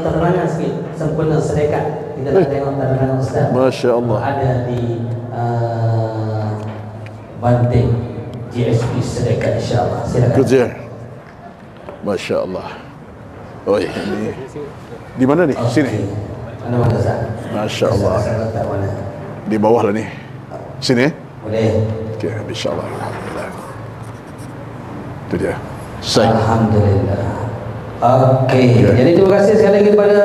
penerangan sikit sempurna sedekah. Kita nak tengok penerangan Ustaz. Masya Allah. Ada di Banting GSP sedekah, insyaAllah. Silakan. Kerja. Masya Allah. Oh, ini di mana nih? Okay. Sini. Mana Ustaz? Masya Allah. Saya letak mana? Di bawah lah ni. Sini. Boleh. Okey, insya-Allah. Alhamdulillah. Itu dia. Saya. Alhamdulillah. Okey. Jadi terima kasih sekali lagi kepada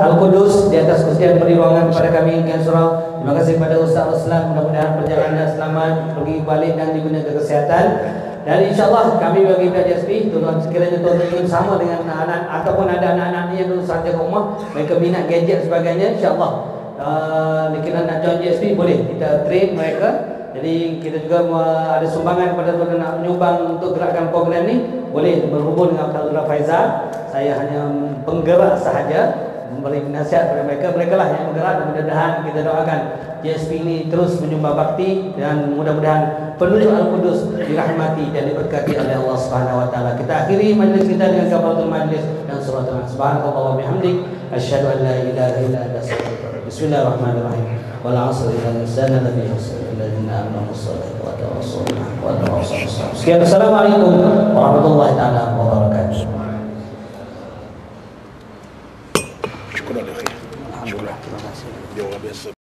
Al-Qudus di atas kesediaan beri ruangan kepada kami Gang Surau. Terima kasih kepada Ustaz Ruslan, mudah-mudahan perjalanan selamat pergi balik dan digunakan kesihatan. Dan insyaAllah kami bagi pihak JSP, tuan sekiranya tuan ingin sama dengan anak-anak ataupun ada anak-anak yang dulu saja ke rumah, mereka minat gadget sebagainya, insyaAllah kita nak join GSP boleh, kita train mereka. Jadi kita juga ada sumbangan kepada tuan nak menyumbang untuk gerakan program ni, boleh berhubung dengan Abdullah Faizal. Saya hanya penggerak sahaja, memberi nasihat kepada mereka. Mereka lah yang bergerak. Mudah-mudahan kita doakan GSP ini terus menyumbang bakti dan mudah-mudahan penduduk Al-Qudus dirahmati dan diberkati oleh Allah Subhanahu wa taala. Kita akhiri majlis kita dengan kafaratul majlis dan surah Subhanallah wa bihamdik asyhadu an la ilaha illa anta astaghfiruka. Bismillahirrahmanirrahim. Wal 'asri innal insana lafi khusr illa alladziina aamanu was-salatu wa tawassaw bil haqqi wa tawassaw bis-sabr. Sekian, assalamualaikum warahmatullahi taala wabarakatuh. Syukur. Terima kasih. Dia orang biasa.